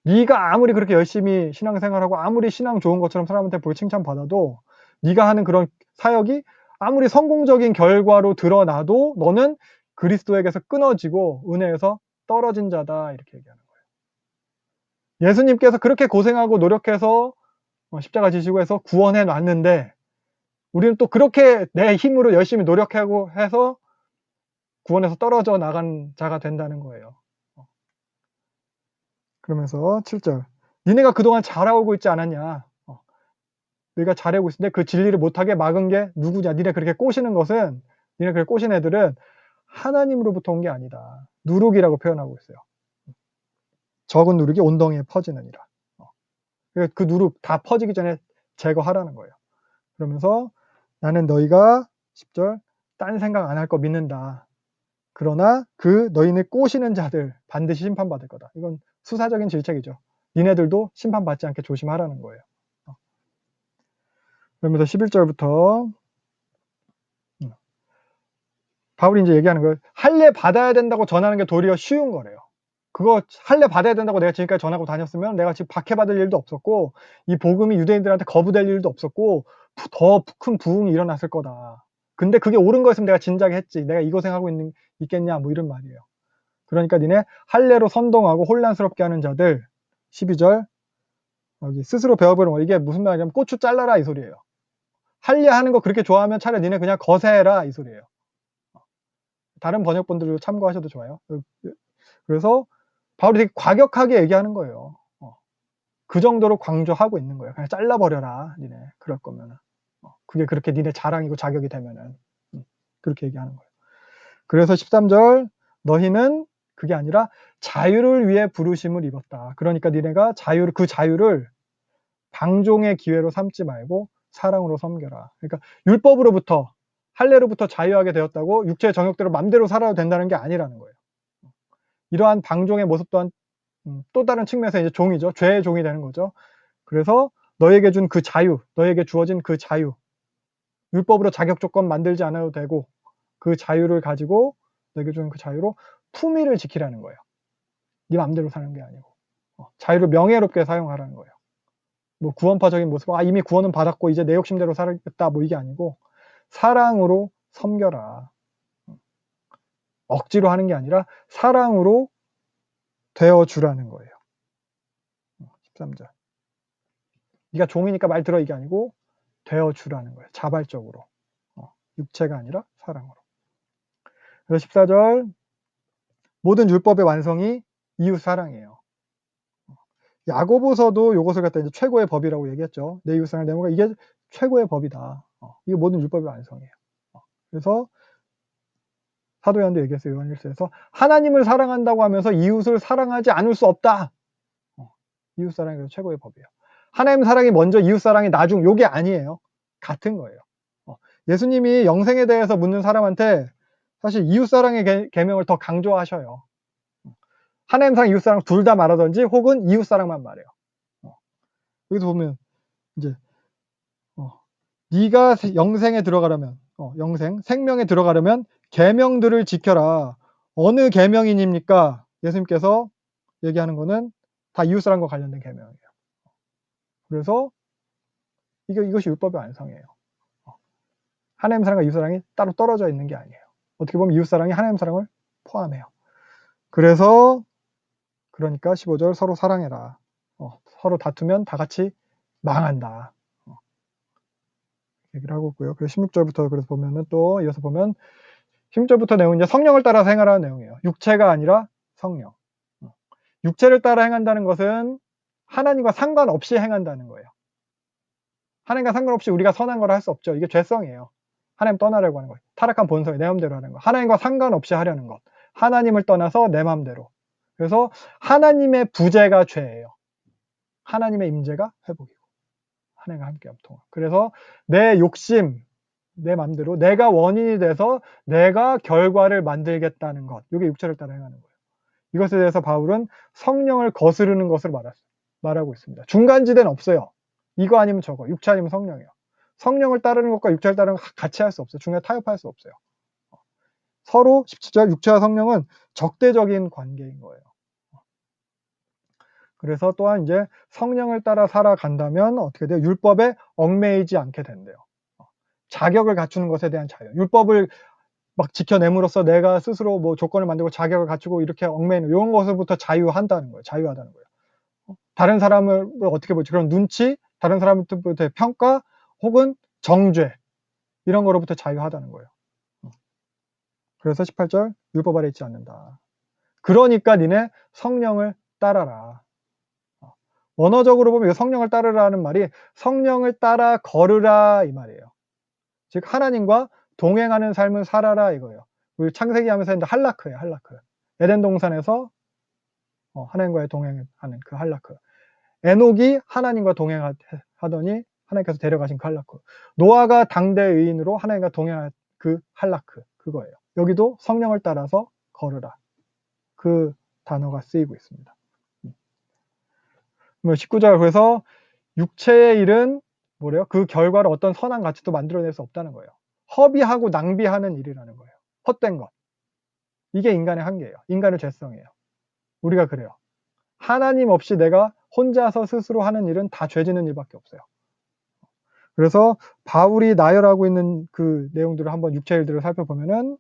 네가 아무리 그렇게 열심히 신앙생활하고 아무리 신앙 좋은 것처럼 사람한테 보여 칭찬받아도 네가 하는 그런 사역이 아무리 성공적인 결과로 드러나도 너는 그리스도에게서 끊어지고 은혜에서 떨어진 자다 이렇게 얘기하는 거예요. 예수님께서 그렇게 고생하고 노력해서 십자가 지시고 해서 구원해 놨는데 우리는 또 그렇게 내 힘으로 열심히 노력하고 해서 구원에서 떨어져 나간 자가 된다는 거예요. 그러면서 7절 니네가 그동안 잘하고 있지 않았냐. 너희가 잘하고 있는데 그 진리를 못하게 막은 게 누구냐. 니네 그렇게 꼬시는 것은 니네 그렇게 꼬신 애들은 하나님으로부터 온 게 아니다. 누룩이라고 표현하고 있어요. 적은 누룩이 온덩이에 퍼지느니라. 그 누룩 다 퍼지기 전에 제거하라는 거예요. 그러면서 나는 너희가 10절 딴 생각 안 할 거 믿는다. 그러나 그 너희는 꼬시는 자들 반드시 심판받을 거다. 이건 수사적인 질책이죠. 니네들도 심판받지 않게 조심하라는 거예요. 그러면서 11절부터 바울이 이제 얘기하는 거예요. 할례 받아야 된다고 전하는 게 도리어 쉬운 거래요. 그거 할례 받아야 된다고 내가 지금까지 전하고 다녔으면 내가 지금 박해받을 일도 없었고 이 복음이 유대인들한테 거부될 일도 없었고 더 큰 부흥이 일어났을 거다. 근데 그게 옳은 거였으면 내가 진작에 했지. 내가 이 고생하고 있겠냐 뭐 이런 말이에요. 그러니까 니네 할례로 선동하고 혼란스럽게 하는 자들 12절 여기 스스로 배워버리는 거. 이게 무슨 말이냐면 고추 잘라라 이 소리예요. 할려 하는 거 그렇게 좋아하면 차라리 니네 그냥 거세해라 이 소리예요. 다른 번역본들도 참고하셔도 좋아요. 그래서 바울이 되게 과격하게 얘기하는 거예요. 그 정도로 강조하고 있는 거예요. 그냥 잘라버려라 니네 그럴 거면은. 그게 그렇게 니네 자랑이고 자격이 되면은. 그렇게 얘기하는 거예요. 그래서 13절 너희는 그게 아니라 자유를 위해 부르심을 입었다. 그러니까 니네가 그 자유를 방종의 기회로 삼지 말고 사랑으로 섬겨라. 그러니까 율법으로부터 할례로부터 자유하게 되었다고 육체의 정욕대로 맘대로 살아도 된다는 게 아니라는 거예요. 이러한 방종의 모습 또한 또 다른 측면에서 이제 종이죠. 죄의 종이 되는 거죠. 그래서 너에게 준 그 자유, 너에게 주어진 그 자유, 율법으로 자격 조건 만들지 않아도 되고 그 자유를 가지고 너에게 준 그 자유로 품위를 지키라는 거예요. 네 맘대로 사는 게 아니고 자유를 명예롭게 사용하라는 거예요. 뭐 구원파적인 모습, 이미 구원은 받았고 이제 내 욕심대로 살겠다 뭐 이게 아니고 사랑으로 섬겨라. 억지로 하는 게 아니라 사랑으로 되어주라는 거예요. 13절. 네가 종이니까 말 들어 이게 아니고 되어주라는 거예요. 자발적으로. 육체가 아니라 사랑으로. 그래서 14절 모든 율법의 완성이 이웃 사랑이에요. 야고보서도 요것을 갖다 이제 최고의 법이라고 얘기했죠. 내 이웃 사랑을 내모가 이게 최고의 법이다. 이게 모든 율법의 완성이에요. 그래서 사도 요한도 얘기했어요. 요한 1서에서 하나님을 사랑한다고 하면서 이웃을 사랑하지 않을 수 없다. 이웃 사랑이 최고의 법이에요. 하나님 사랑이 먼저 이웃 사랑이 나중 요게 아니에요. 같은 거예요. 예수님이 영생에 대해서 묻는 사람한테 사실 이웃 사랑의 계명을 더 강조하셔요. 하나님 사랑, 이웃 사랑 둘 다 말하든지 혹은 이웃 사랑만 말해요. 여기서 보면 이제 네가 영생에 들어가려면 생명에 들어가려면 계명들을 지켜라. 어느 계명이니까 예수님께서 얘기하는 거는 다 이웃 사랑과 관련된 계명이에요. 그래서 이것이 율법의 완성이에요. 하나님 사랑과 이웃 사랑이 따로 떨어져 있는 게 아니에요. 어떻게 보면 이웃 사랑이 하나님 사랑을 포함해요. 그래서 그러니까 15절 서로 사랑해라. 서로 다투면 다 같이 망한다. 얘기를 하고 있고요. 그래서 16절부터 그래서 보면은 또 이어서 보면 16절부터 내용은 이제 성령을 따라 행하라는 내용이에요. 육체가 아니라 성령. 육체를 따라 행한다는 것은 하나님과 상관없이 행한다는 거예요. 하나님과 상관없이 우리가 선한 걸 할 수 없죠. 이게 죄성이에요. 하나님 떠나려고 하는 거예요. 타락한 본성이 내 마음대로 하는 거. 하나님과 상관없이 하려는 것. 하나님을 떠나서 내 마음대로. 그래서 하나님의 부재가 죄예요. 하나님의 임재가 회복이고. 하나님과 함께 합통. 그래서 내 욕심, 내 마음대로 내가 원인이 돼서 내가 결과를 만들겠다는 것. 이게 육체를 따라 행하는 거예요. 이것에 대해서 바울은 성령을 거스르는 것을 말하고 있습니다. 중간지대는 없어요. 이거 아니면 저거, 육체 아니면 성령이에요. 성령을 따르는 것과 육체를 따르는 것 같이 할 수 없어요. 중간에 타협할 수 없어요. 서로 17절 육체와 성령은 적대적인 관계인 거예요. 그래서 또한 이제 성령을 따라 살아간다면 어떻게 돼요? 율법에 얽매이지 않게 된대요. 자격을 갖추는 것에 대한 자유. 율법을 막 지켜냄으로써 내가 스스로 뭐 조건을 만들고 자격을 갖추고 이렇게 얽매이는 이런 것을부터 자유한다는 거예요. 자유하다는 거예요. 다른 사람을 어떻게 보지? 그런 눈치, 다른 사람부터의 평가, 혹은 정죄 이런 거로부터 자유하다는 거예요. 그래서 18절 율법 아래 있지 않는다. 그러니까 니네 성령을 따라라. 원어적으로 보면 성령을 따르라는 말이 성령을 따라 걸으라 이 말이에요. 즉 하나님과 동행하는 삶을 살아라 이거예요. 우리 창세기 하면서 했는데 할라크예요. 할라크. 에덴 동산에서 하나님과의 동행하는 그 할라크. 에녹이 하나님과 동행하더니 하나님께서 데려가신 그 할라크. 노아가 당대 의인으로 하나님과 동행한 그 할라크. 그거예요. 여기도 성령을 따라서 걸으라. 그 단어가 쓰이고 있습니다. 19절 그래서 육체의 일은 뭐래요? 그 결과를 어떤 선한 가치도 만들어낼 수 없다는 거예요. 허비하고 낭비하는 일이라는 거예요. 헛된 것. 이게 인간의 한계예요. 인간의 죄성이에요. 우리가 그래요. 하나님 없이 내가 혼자서 스스로 하는 일은 다 죄짓는 일밖에 없어요. 그래서 바울이 나열하고 있는 그 내용들을 한번 육체의 일들을 살펴보면은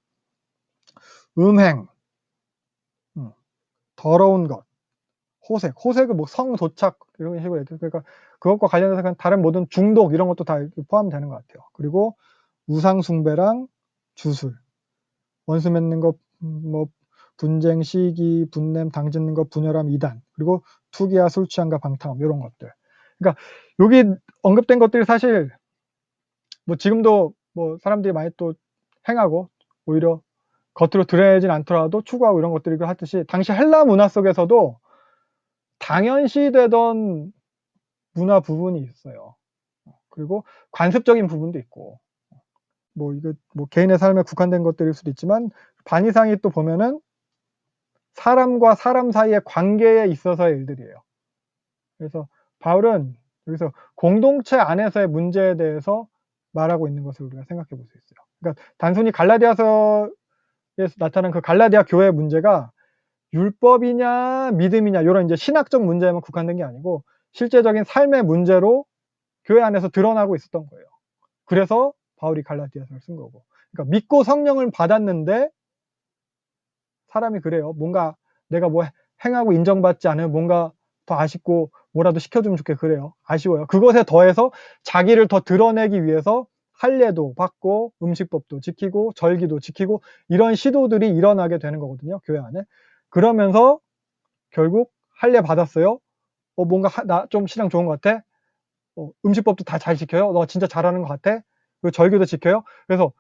음행, 더러운 것, 호색은 뭐 성도착 이런 식으로 얘기해요. 그러니까 그것과 관련해서 그냥 다른 모든 중독 이런 것도 다 포함되는 것 같아요. 그리고 우상숭배랑 주술, 원수 맺는 것, 뭐 분쟁, 시기, 분냄, 당짓는 것, 분열함, 이단, 그리고 투기와 술 취함과 방탕함 이런 것들. 그러니까 여기 언급된 것들이 사실 뭐 지금도 뭐 사람들이 많이 또 행하고 오히려 겉으로 드러내진 않더라도 추구하고 이런 것들이고 하듯이 당시 헬라 문화 속에서도 당연시되던 문화 부분이 있어요. 그리고 관습적인 부분도 있고 뭐 이거 뭐 개인의 삶에 국한된 것들일 수도 있지만 반 이상이 또 보면은 사람과 사람 사이의 관계에 있어서의 일들이에요. 그래서 바울은 여기서 공동체 안에서의 문제에 대해서 말하고 있는 것을 우리가 생각해 볼 수 있어요. 그러니까 단순히 갈라디아서에서 나타난 그 갈라디아 교회의 문제가 율법이냐 믿음이냐 이런 이제 신학적 문제에만 국한된 게 아니고 실제적인 삶의 문제로 교회 안에서 드러나고 있었던 거예요. 그래서 바울이 갈라디아서를 쓴 거고. 그러니까 믿고 성령을 받았는데 사람이 그래요. 뭔가 내가 뭐 행하고 인정받지 않으면 뭔가 더 아쉽고 뭐라도 시켜주면 좋겠고 그래요. 아쉬워요. 그것에 더해서 자기를 더 드러내기 위해서 할례도 받고 음식법도 지키고 절기도 지키고 이런 시도들이 일어나게 되는 거거든요. 교회 안에. 그러면서 결국 할례 받았어요. 뭔가 나 좀 신앙 좋은 것 같아. 음식법도 다 잘 지켜요. 너 진짜 잘하는 것 같아. 그리고 절기도 지켜요. 그래서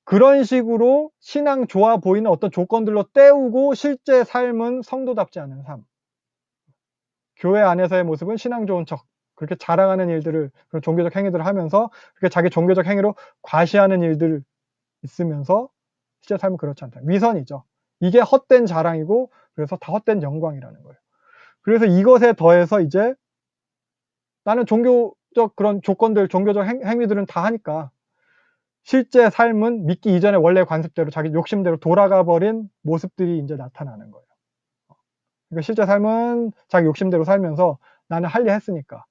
그런 식으로 신앙 좋아 보이는 어떤 조건들로 때우고 실제 삶은 성도답지 않은 삶. 교회 안에서의 모습은 신앙 좋은 척. 그렇게 자랑하는 일들을, 그런 종교적 행위들을 하면서 그렇게 자기 종교적 행위로 과시하는 일들 있으면서 실제 삶은 그렇지 않다. 위선이죠. 이게 헛된 자랑이고 그래서 다 헛된 영광이라는 거예요. 그래서 이것에 더해서 이제 나는 종교적 그런 조건들, 종교적 행위들은 다 하니까 실제 삶은 믿기 이전에 원래 관습대로 자기 욕심대로 돌아가 버린 모습들이 이제 나타나는 거예요. 그러니까 실제 삶은 자기 욕심대로 살면서 나는 할례 했으니까.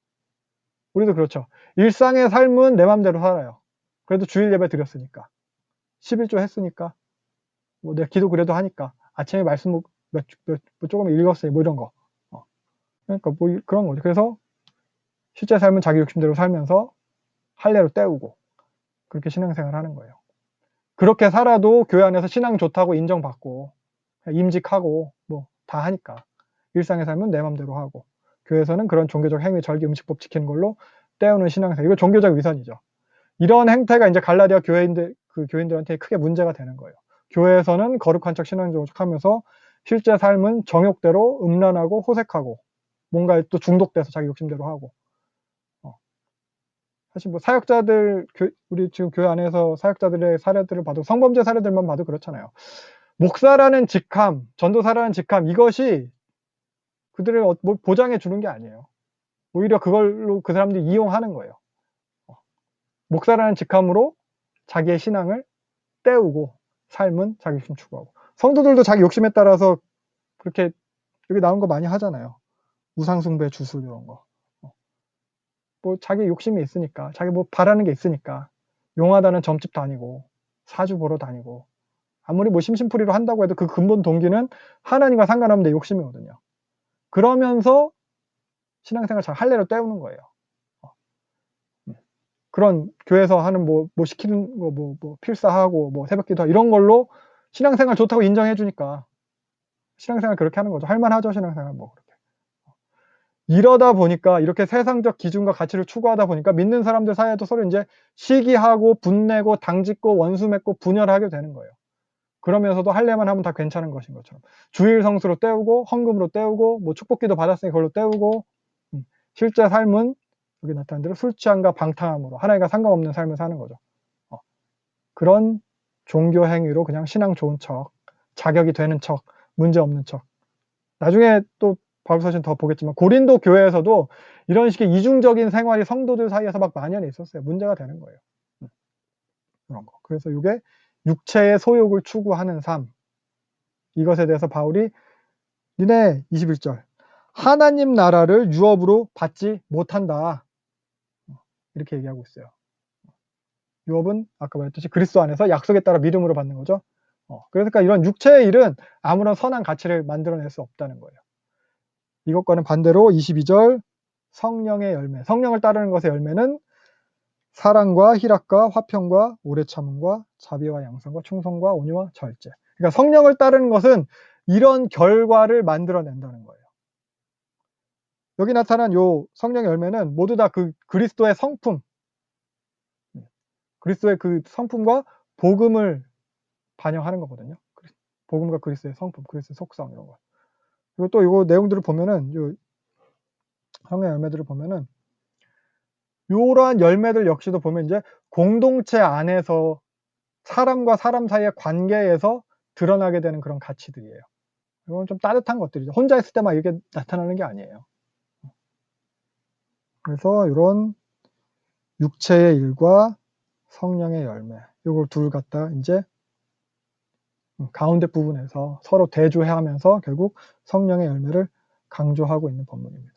우리도 그렇죠. 일상의 삶은 내 맘대로 살아요. 그래도 주일 예배 드렸으니까. 11조 했으니까. 뭐 내 기도 그래도 하니까. 아침에 말씀 뭐 조금 읽었으니 뭐 이런 거. 그러니까 뭐 그런 거죠. 그래서 실제 삶은 자기 욕심대로 살면서 할례로 때우고 그렇게 신앙생활 하는 거예요. 그렇게 살아도 교회 안에서 신앙 좋다고 인정받고 임직하고 뭐 다 하니까 일상의 삶은 내 맘대로 하고 교회에서는 그런 종교적 행위, 절기, 음식법 지키는 걸로 때우는 신앙생활. 이거 종교적 위선이죠. 이런 행태가 이제 갈라디아 교인들한테 크게 문제가 되는 거예요. 교회에서는 거룩한 척 신앙 좋은 척 하면서 실제 삶은 정욕대로 음란하고 호색하고 뭔가 또 중독돼서 자기 욕심대로 하고. 사실 뭐 사역자들, 우리 지금 교회 안에서 사역자들의 사례들을 봐도 성범죄 사례들만 봐도 그렇잖아요. 목사라는 직함, 전도사라는 직함, 이것이 그들을 뭐 보장해 주는 게 아니에요. 오히려 그걸로 그 사람들이 이용하는 거예요. 목사라는 직함으로 자기의 신앙을 때우고 삶은 자기 욕심 추구하고. 성도들도 자기 욕심에 따라서 그렇게 여기 나온 거 많이 하잖아요. 우상숭배, 주술 이런 거. 뭐 자기 욕심이 있으니까, 자기 뭐 바라는 게 있으니까 용하다는 점집 다니고 사주 보러 다니고 아무리 뭐 심심풀이로 한다고 해도 그 근본 동기는 하나님과 상관없는 내 욕심이거든요. 그러면서 신앙생활 잘 할례로 때우는 거예요. 그런 교회에서 하는 뭐 시키는 거 뭐 필사하고 뭐 새벽기도 이런 걸로 신앙생활 좋다고 인정해 주니까 신앙생활 그렇게 하는 거죠. 할만하죠, 신앙생활 뭐 그렇게. 이러다 보니까 이렇게 세상적 기준과 가치를 추구하다 보니까 믿는 사람들 사이에도 서로 이제 시기하고 분내고 당짓고 원수 맺고 분열하게 되는 거예요. 그러면서도 할례만 하면 다 괜찮은 것인 것처럼 주일 성수로 때우고 헌금으로 때우고 뭐 축복기도 받았으니 그걸로 때우고 실제 삶은 여기 나타난 대로 술 취함과 방탕함으로 하나님과 상관없는 삶을 사는 거죠. 그런 종교 행위로 그냥 신앙 좋은 척, 자격이 되는 척, 문제 없는 척. 나중에 또 바울서신 더 보겠지만 고린도 교회에서도 이런 식의 이중적인 생활이 성도들 사이에서 막 만연해 있었어요. 문제가 되는 거예요. 그런 거. 그래서 이게 육체의 소욕을 추구하는 삶. 이것에 대해서 바울이 니네 21절 하나님 나라를 유업으로 받지 못한다. 이렇게 얘기하고 있어요. 유업은 아까 말했듯이 그리스도 안에서 약속에 따라 믿음으로 받는 거죠. 그러니까 이런 육체의 일은 아무런 선한 가치를 만들어낼 수 없다는 거예요. 이것과는 반대로 22절 성령의 열매, 성령을 따르는 것의 열매는 사랑과 희락과 화평과 오래 참음과 자비와 양선과 충성과 온유와 절제. 그러니까 성령을 따르는 것은 이런 결과를 만들어낸다는 거예요. 여기 나타난 요 성령의 열매는 모두 다 그 그리스도의 성품, 그리스도의 그 성품과 복음을 반영하는 거거든요. 복음과 그리스도의 성품, 그리스도의 속성 이런 거. 그리고 또 이거 내용들을 보면은 요 성령의 열매들을 보면은 요러한 열매들 역시도 보면 이제 공동체 안에서 사람과 사람 사이의 관계에서 드러나게 되는 그런 가치들이에요. 이건 좀 따뜻한 것들이죠. 혼자 있을 때만 이게 나타나는 게 아니에요. 그래서 이런 육체의 일과 성령의 열매, 요걸 둘 갖다 이제 가운데 부분에서 서로 대조해하면서 결국 성령의 열매를 강조하고 있는 본문입니다.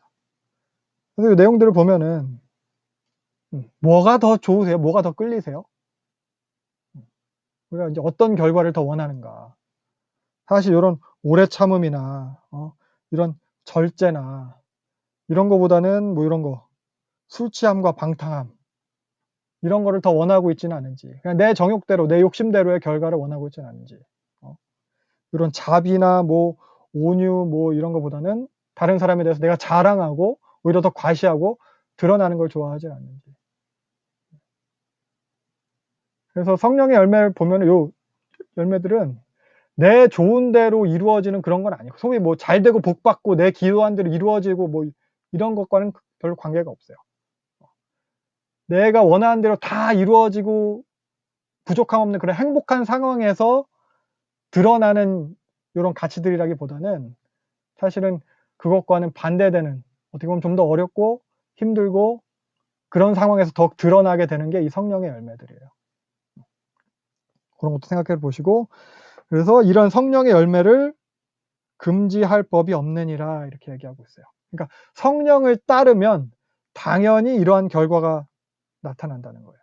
그래서 이 내용들을 보면은 뭐가 더 좋으세요? 뭐가 더 끌리세요? 우리가 이제 어떤 결과를 더 원하는가? 사실 이런 오래 참음이나 이런 절제나 이런 거보다는 뭐 이런 거 술 취함과 방탕함 이런 거를 더 원하고 있지는 않은지, 그냥 내 정욕대로 내 욕심대로의 결과를 원하고 있지는 않은지, 이런 자비나 뭐 온유 뭐 이런 거보다는 다른 사람에 대해서 내가 자랑하고 오히려 더 과시하고 드러나는 걸 좋아하지 않는지. 그래서 성령의 열매를 보면 요 열매들은 내 좋은 대로 이루어지는 그런 건 아니고, 소위 뭐 잘 되고 복 받고 내 기도한 대로 이루어지고 뭐 이런 것과는 별로 관계가 없어요. 내가 원하는 대로 다 이루어지고 부족함 없는 그런 행복한 상황에서 드러나는 이런 가치들이라기보다는 사실은 그것과는 반대되는, 어떻게 보면 좀 더 어렵고 힘들고 그런 상황에서 더 드러나게 되는 게 이 성령의 열매들이에요. 그런 것도 생각해 보시고, 그래서 이런 성령의 열매를 금지할 법이 없느니라 이렇게 얘기하고 있어요. 그러니까 성령을 따르면 당연히 이러한 결과가 나타난다는 거예요.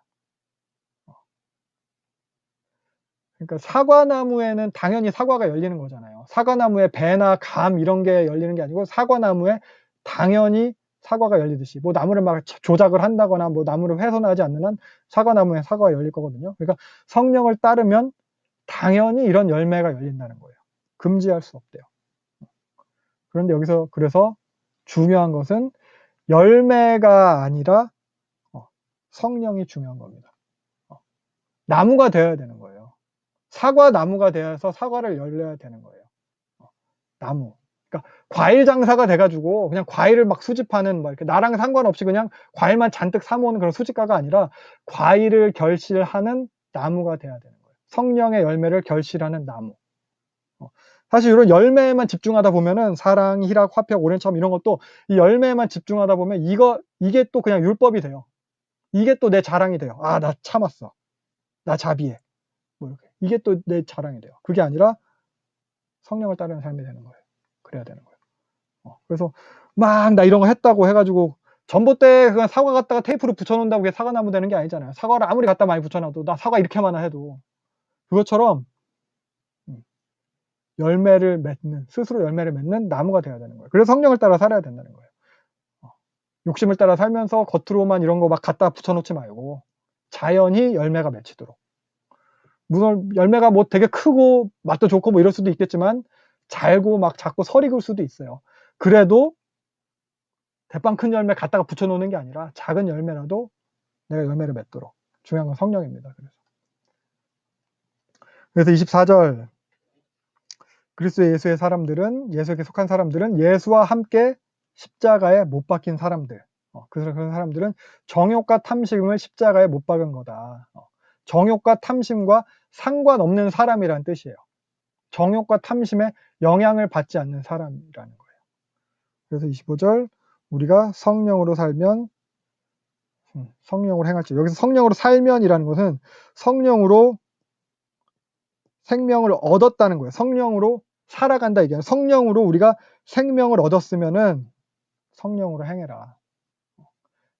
그러니까 사과나무에는 당연히 사과가 열리는 거잖아요. 사과나무에 배나 감 이런 게 열리는 게 아니고 사과나무에 당연히 사과가 열리듯이, 뭐 나무를 막 조작을 한다거나 뭐 나무를 훼손하지 않는 한 사과나무에 사과가 열릴 거거든요. 그러니까 성령을 따르면 당연히 이런 열매가 열린다는 거예요. 금지할 수 없대요. 그런데 여기서 그래서 중요한 것은 열매가 아니라 성령이 중요한 겁니다. 나무가 되어야 되는 거예요. 사과 나무가 되어서 사과를 열려야 되는 거예요. 나무. 그러니까 과일 장사가 돼가지고 그냥 과일을 막 수집하는, 막 이렇게 나랑 상관없이 그냥 과일만 잔뜩 사모으는 그런 수집가가 아니라 과일을 결실하는 나무가 돼야 되는 거예요. 성령의 열매를 결실하는 나무. 사실 이런 열매에만 집중하다 보면은 사랑, 희락, 화평, 오랜 참 이런 것도 이 열매에만 집중하다 보면 이게 또 그냥 율법이 돼요. 이게 또 내 자랑이 돼요. 아, 나 참았어. 나 자비해. 뭐 이렇게. 이게 또 내 자랑이 돼요. 그게 아니라 성령을 따르는 삶이 되는 거예요. 그래야 되는 거예요. 그래서 막 나 이런 거 했다고 해가지고 전봇대에 그냥 사과 갖다가 테이프로 붙여놓는다고 그게 사과나무 되는 게 아니잖아요. 사과를 아무리 갖다 많이 붙여놔도 나 사과 이렇게 많아 해도, 그것처럼 열매를 맺는, 스스로 열매를 맺는 나무가 돼야 되는 거예요. 그래서 성령을 따라 살아야 된다는 거예요. 욕심을 따라 살면서 겉으로만 이런 거 막 갖다 붙여놓지 말고 자연히 열매가 맺히도록. 물론 열매가 뭐 되게 크고 맛도 좋고 뭐 이럴 수도 있겠지만 잘고 막 작고 설 익을 수도 있어요. 그래도 대빵 큰 열매 갖다가 붙여놓는 게 아니라 작은 열매라도 내가 열매를 맺도록. 중요한 건 성령입니다. 그래서 24절 그리스도 예수의 사람들은, 예수에게 속한 사람들은 예수와 함께 십자가에 못 박힌 사람들. 그런 사람들은 정욕과 탐심을 십자가에 못 박은 거다. 정욕과 탐심과 상관없는 사람이란 뜻이에요. 정욕과 탐심에 영향을 받지 않는 사람이라는 거예요. 그래서 25절 우리가 성령으로 살면, 성령으로 행할지, 여기서 성령으로 살면이라는 것은 성령으로 생명을 얻었다는 거예요. 성령으로 살아간다 이게, 성령으로 우리가 생명을 얻었으면은 성령으로 행해라.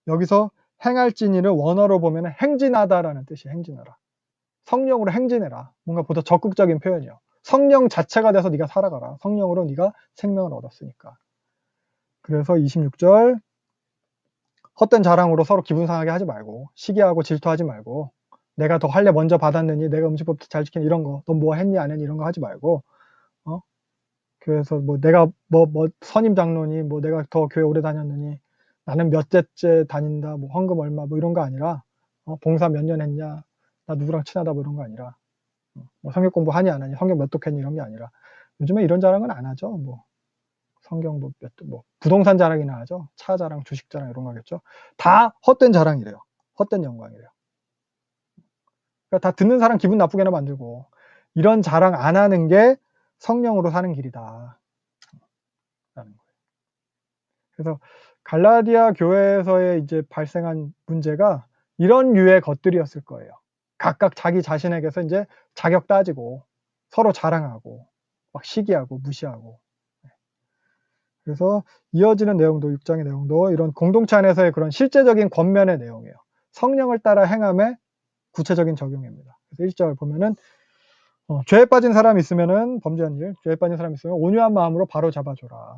여기서 행할지니를 원어로 보면 행진하다라는 뜻이에요. 행진하라. 성령으로 행진해라. 뭔가 보다 적극적인 표현이에요. 성령 자체가 돼서 네가 살아가라. 성령으로 네가 생명을 얻었으니까. 그래서 26절 헛된 자랑으로 서로 기분 상하게 하지 말고 시기하고 질투하지 말고 내가 더 할례 먼저 받았느니 내가 음식법도 잘 지키는 이런 거 넌 뭐 했니 안 했니 이런 거 하지 말고 그래서 뭐 내가 뭐 선임 장로니 뭐 내가 더 교회 오래 다녔느니 나는 몇째째 다닌다 뭐 헌금 얼마 뭐 이런 거 아니라 봉사 몇 년 했냐 나 누구랑 친하다 뭐 이런 거 아니라 뭐 성경 공부 하니 안 하니 성경 몇 독했니 이런 게 아니라 요즘에 이런 자랑은 안 하죠. 뭐 성경 뭐 부동산 자랑이나 하죠. 차 자랑, 주식 자랑 이런 거 하겠죠. 다 헛된 자랑이래요. 헛된 영광이래요. 그러니까 다 듣는 사람 기분 나쁘게나 만들고 이런 자랑 안 하는 게 성령으로 사는 길이다. 라는 거예요. 그래서 갈라디아 교회에서의 이제 발생한 문제가 이런 류의 것들이었을 거예요. 각각 자기 자신에게서 이제 자격 따지고 서로 자랑하고 막 시기하고 무시하고. 그래서 이어지는 내용도 6장의 내용도 이런 공동체 안에서의 그런 실제적인 권면의 내용이에요. 성령을 따라 행함의 구체적인 적용입니다. 그래서 1절 보면은 죄에 빠진 사람이 있으면은 범죄한 일, 죄에 빠진 사람이 있으면 온유한 마음으로 바로 잡아줘라.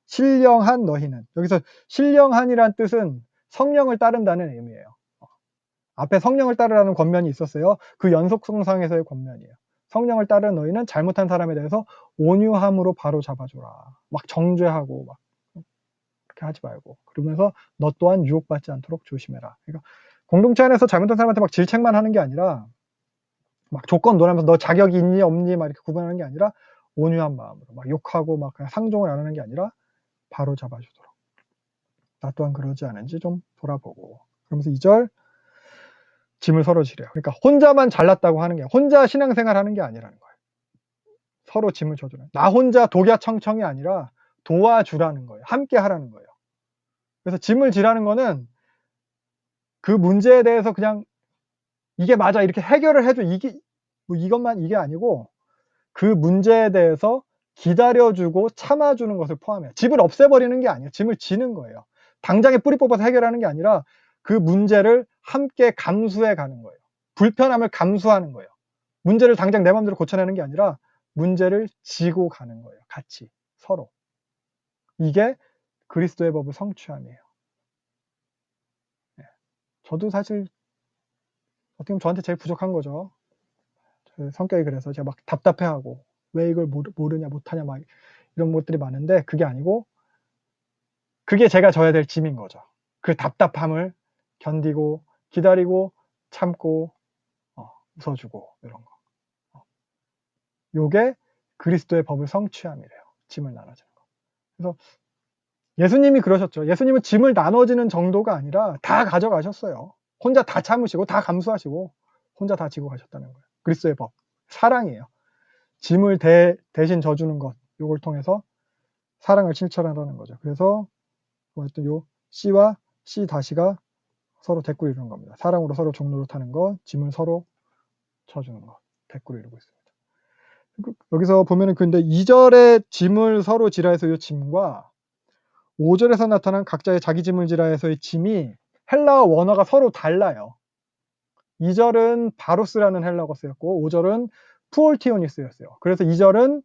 신령한 너희는 여기서 신령한이란 뜻은 성령을 따른다는 의미예요. 앞에 성령을 따르라는 권면이 있었어요. 그 연속성상에서의 권면이에요. 성령을 따르는 너희는 잘못한 사람에 대해서 온유함으로 바로 잡아줘라. 막 정죄하고 막 그렇게 하지 말고 그러면서 너 또한 유혹받지 않도록 조심해라. 그러니까 공동체 안에서 잘못한 사람한테 막 질책만 하는 게 아니라 막 조건 논하면서 너 자격이 있니 없니 막 이렇게 구분하는 게 아니라 온유한 마음으로 막 욕하고 막 그냥 상종을 안 하는 게 아니라 바로 잡아주도록. 나 또한 그러지 않은지 좀 돌아보고. 그러면서 2절 짐을 서로 지래요. 그러니까 혼자만 잘났다고 하는 게 혼자 신앙생활 하는 게 아니라는 거예요. 서로 짐을 져주는. 나 혼자 독야청청이 아니라 도와주라는 거예요. 함께 하라는 거예요. 그래서 짐을 지라는 거는 그 문제에 대해서 그냥 이게 맞아 이렇게 해결을 해줘 이게 뭐 이것만 이게 아니고 그 문제에 대해서 기다려주고 참아주는 것을 포함해요. 짐을 없애버리는 게 아니에요. 짐을 지는 거예요. 당장에 뿌리 뽑아서 해결하는 게 아니라 그 문제를 함께 감수해 가는 거예요. 불편함을 감수하는 거예요. 문제를 당장 내 마음대로 고쳐내는 게 아니라 문제를 지고 가는 거예요. 같이 서로. 이게 그리스도의 법을 성취함이에요. 저도 사실 어떻게 보면 저한테 제일 부족한 거죠. 성격이 그래서 제가 막 답답해하고 왜 이걸 모르냐 못하냐 막 이런 것들이 많은데 그게 아니고 그게 제가 져야 될 짐인 거죠. 그 답답함을 견디고 기다리고 참고 웃어주고 이런 거. 요게 그리스도의 법을 성취함이래요. 짐을 나눠주는 거. 그래서 예수님이 그러셨죠. 예수님은 짐을 나눠지는 정도가 아니라 다 가져가셨어요. 혼자 다 참으시고 다 감수하시고 혼자 다 지고 가셨다는 거예요. 그리스도의 법. 사랑이에요. 짐을 대신 져주는 것. 요걸 통해서 사랑을 실천하라는 거죠. 그래서 어쨌든 요 C와 C-가 서로 대꾸를 이루는 겁니다. 사랑으로 서로 종로를 타는 것, 짐을 서로 져주는 것, 대꾸를 이루고 있습니다. 여기서 보면은 근데 2절에 짐을 서로 지라해서 이 짐과 5절에서 나타난 각자의 자기 짐을 지라해서의 짐이 헬라어 원어가 서로 달라요. 2절은 바로스라는 헬라어가 쓰였고 5절은 푸올티온이 쓰였어요. 그래서 2절은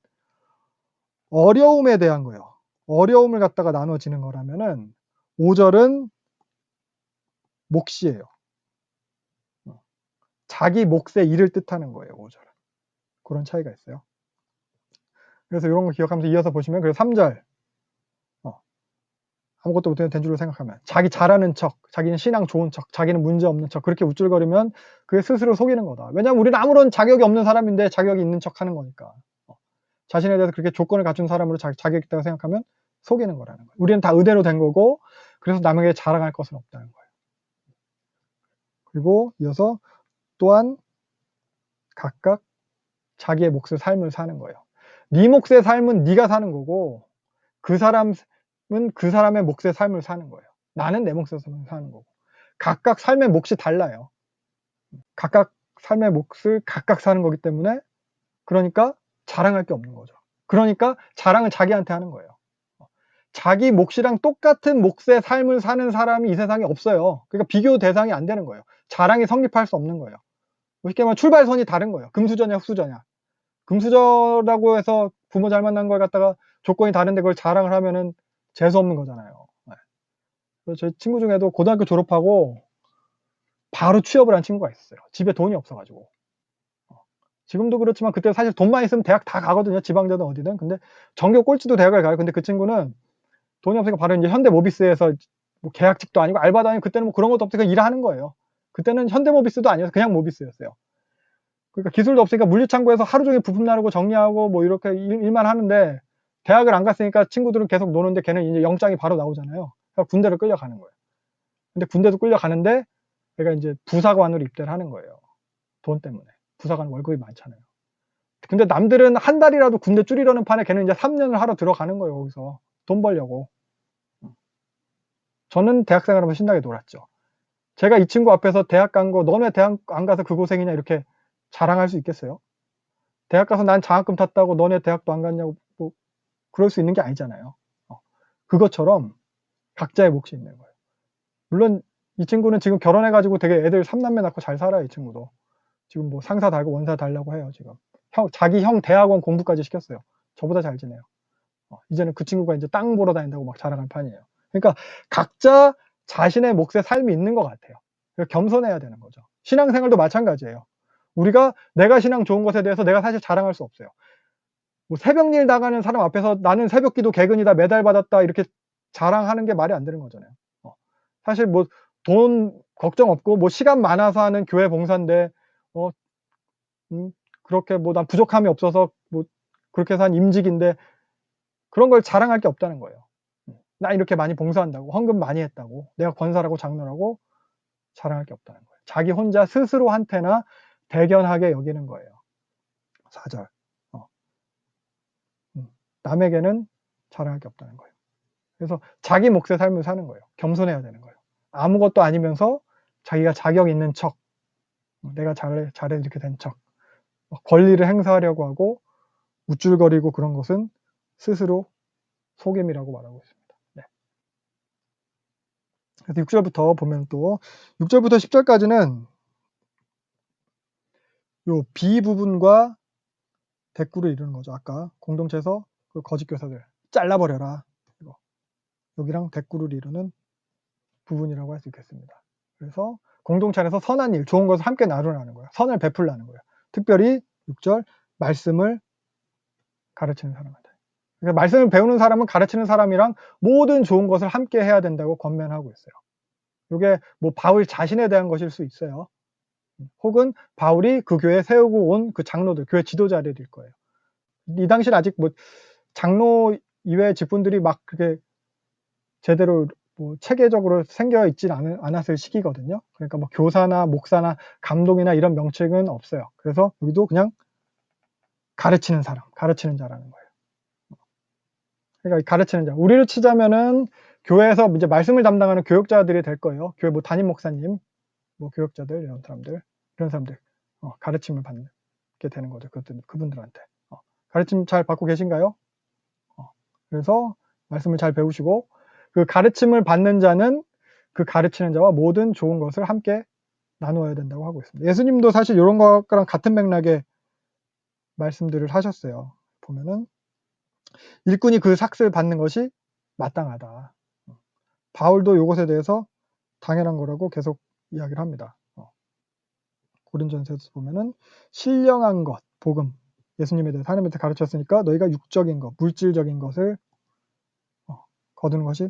어려움에 대한 거예요. 어려움을 갖다가 나눠지는 거라면은 5절은 몫이에요. 자기 몫의 일을 뜻하는 거예요. 5절은. 그런 차이가 있어요. 그래서 이런 거 기억하면서 이어서 보시면 그래서 3절 아무것도 못해도 된 줄로 생각하면 자기 잘하는 척, 자기는 신앙 좋은 척, 자기는 문제 없는 척 그렇게 우쭐거리면 그게 스스로 속이는 거다. 왜냐하면 우리는 아무런 자격이 없는 사람인데 자격이 있는 척 하는 거니까. 자신에 대해서 그렇게 조건을 갖춘 사람으로 자격이 있다고 생각하면 속이는 거라는 거예요. 우리는 다 의대로 된 거고 그래서 남에게 자랑할 것은 없다는 거예요. 그리고 이어서 또한 각각 자기의 몫의 삶을 사는 거예요. 네 몫의 삶은 네가 사는 거고 그 사람은 그 사람의 몫의 삶을 사는 거예요. 나는 내 몫의 삶을 사는 거고 각각 삶의 몫이 달라요. 각각 삶의 몫을 각각 사는 거기 때문에 그러니까 자랑할 게 없는 거죠. 그러니까 자랑을 자기한테 하는 거예요. 자기 몫이랑 똑같은 몫의 삶을 사는 사람이 이 세상에 없어요. 그러니까 비교 대상이 안 되는 거예요. 자랑이 성립할 수 없는 거예요. 쉽게 말하면 출발선이 다른 거예요. 금수저냐 흑수저냐. 금수저라고 해서 부모 잘 만난 걸 갖다가 조건이 다른데 그걸 자랑을 하면은 재수없는 거잖아요. 네. 그래서 제 친구 중에도 고등학교 졸업하고 바로 취업을 한 친구가 있었어요. 집에 돈이 없어가지고. 지금도 그렇지만 그때 사실 돈만 있으면 대학 다 가거든요. 지방대든 어디든. 근데 전교 꼴찌도 대학을 가요. 근데 그 친구는 돈이 없으니까 바로 이제 현대모비스에서 뭐 계약직도 아니고 알바도 아니고 그때는 뭐 그런 것도 없으니까 일을 하는 거예요. 그때는 현대모비스도 아니어서 그냥 모비스였어요. 그러니까 기술도 없으니까 물류창고에서 하루 종일 부품 나르고 정리하고 뭐 이렇게 일만 하는데 대학을 안 갔으니까 친구들은 계속 노는데 걔는 이제 영장이 바로 나오잖아요. 그러니까 군대를 끌려가는 거예요. 근데 군대도 끌려가는데 걔가 이제 부사관으로 입대를 하는 거예요. 돈 때문에. 부사관 월급이 많잖아요. 근데 남들은 한 달이라도 군대 줄이려는 판에 걔는 이제 3년을 하러 들어가는 거예요. 거기서 돈 벌려고. 저는 대학 생활하면서 신나게 놀았죠. 제가 이 친구 앞에서 대학 간 거 너네 대학 안 가서 그 고생이냐 이렇게 자랑할 수 있겠어요? 대학 가서 난 장학금 탔다고 너네 대학도 안 갔냐고 뭐 그럴 수 있는 게 아니잖아요. 그것처럼 각자의 몫이 있는 거예요. 물론 이 친구는 지금 결혼해가지고 되게 애들 3남매 낳고 잘 살아요. 이 친구도. 지금 뭐 상사 달고 원사 달라고 해요. 지금 자기 형 대학원 공부까지 시켰어요. 저보다 잘 지내요. 이제는 그 친구가 이제 땅 보러 다닌다고 막 자랑할 판이에요. 그러니까 각자 자신의 몫의 삶이 있는 것 같아요. 겸손해야 되는 거죠. 신앙생활도 마찬가지예요. 우리가 내가 신앙 좋은 것에 대해서 내가 사실 자랑할 수 없어요. 뭐 새벽일 나가는 사람 앞에서 나는 새벽기도 개근이다 메달 받았다 이렇게 자랑하는 게 말이 안 되는 거잖아요. 사실 뭐 돈 걱정 없고 뭐 시간 많아서 하는 교회 봉사인데 그렇게 뭐 난 부족함이 없어서 뭐 그렇게 해서 한 임직인데 그런 걸 자랑할 게 없다는 거예요. 나 이렇게 많이 봉사한다고 헌금 많이 했다고 내가 권사라고 장로라고 자랑할 게 없다는 거예요. 자기 혼자 스스로한테나 대견하게 여기는 거예요. 4절 남에게는 자랑할 게 없다는 거예요. 그래서 자기 몫의 삶을 사는 거예요. 겸손해야 되는 거예요. 아무것도 아니면서 자기가 자격 있는 척 내가 잘해 이렇게 된 척 권리를 행사하려고 하고 우쭐거리고 그런 것은 스스로 속임이라고 말하고 있습니다. 네. 그래서 6절부터 보면 또 6절부터 10절까지는 요 B 부분과 대꾸를 이루는 거죠. 아까 공동체에서 그 거짓 교사들 잘라버려라. 이거. 여기랑 대꾸를 이루는 부분이라고 할 수 있겠습니다. 그래서 공동체 안에서 선한 일, 좋은 것을 함께 나누라는 거예요. 선을 베풀라는 거예요. 특별히 6절 말씀을 가르치는 사람한테. 그러니까 말씀을 배우는 사람은 가르치는 사람이랑 모든 좋은 것을 함께 해야 된다고 권면하고 있어요. 이게 뭐 바울 자신에 대한 것일 수 있어요. 혹은 바울이 그 교회에 세우고 온 그 장로들, 교회 지도자들일 거예요. 이 당시는 아직 뭐 장로 이외의 직분들이 막 그렇게 제대로 뭐 체계적으로 생겨 있진 않았을 시기거든요. 그러니까 뭐 교사나 목사나 감독이나 이런 명칭은 없어요. 그래서 여기도 그냥 가르치는 사람, 가르치는 자라는 거예요. 그러니까 가르치는 자. 우리로 치자면은 교회에서 이제 말씀을 담당하는 교육자들이 될 거예요. 교회 뭐 담임 목사님, 뭐 교육자들 이런 사람들 가르침을 받게 되는 거죠. 그분들한테 가르침 잘 받고 계신가요? 그래서 말씀을 잘 배우시고 그 가르침을 받는 자는 그 가르치는 자와 모든 좋은 것을 함께 나누어야 된다고 하고 있습니다. 예수님도 사실 이런 것과랑 같은 맥락의 말씀들을 하셨어요. 보면은 일꾼이 그 삭을 받는 것이 마땅하다. 바울도 이것에 대해서 당연한 거라고 계속 이야기를 합니다. 고린전서에서 보면은 신령한 것, 복음, 예수님에 대해서 하나님한테 가르쳤으니까 너희가 육적인 것, 물질적인 것을 거두는 것이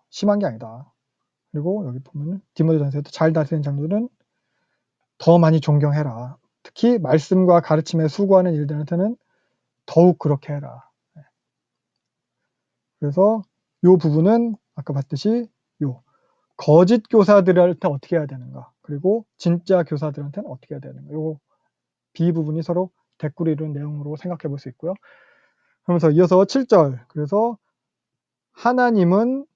심한 게 아니다. 그리고 여기 보면은 디모데전서에도 잘 다스리는 장로들은 더 많이 존경해라. 특히 말씀과 가르침에 수고하는 일들한테는 더욱 그렇게 해라. 그래서 이 부분은 아까 봤듯이 요 거짓 교사들한테 어떻게 해야 되는가, 그리고 진짜 교사들한테는 어떻게 해야 되는가, 요 B 부분이 서로 대꾸를 이루는 내용으로 생각해 볼 수 있고요. 그러면서 이어서 7절, 그래서 하나님은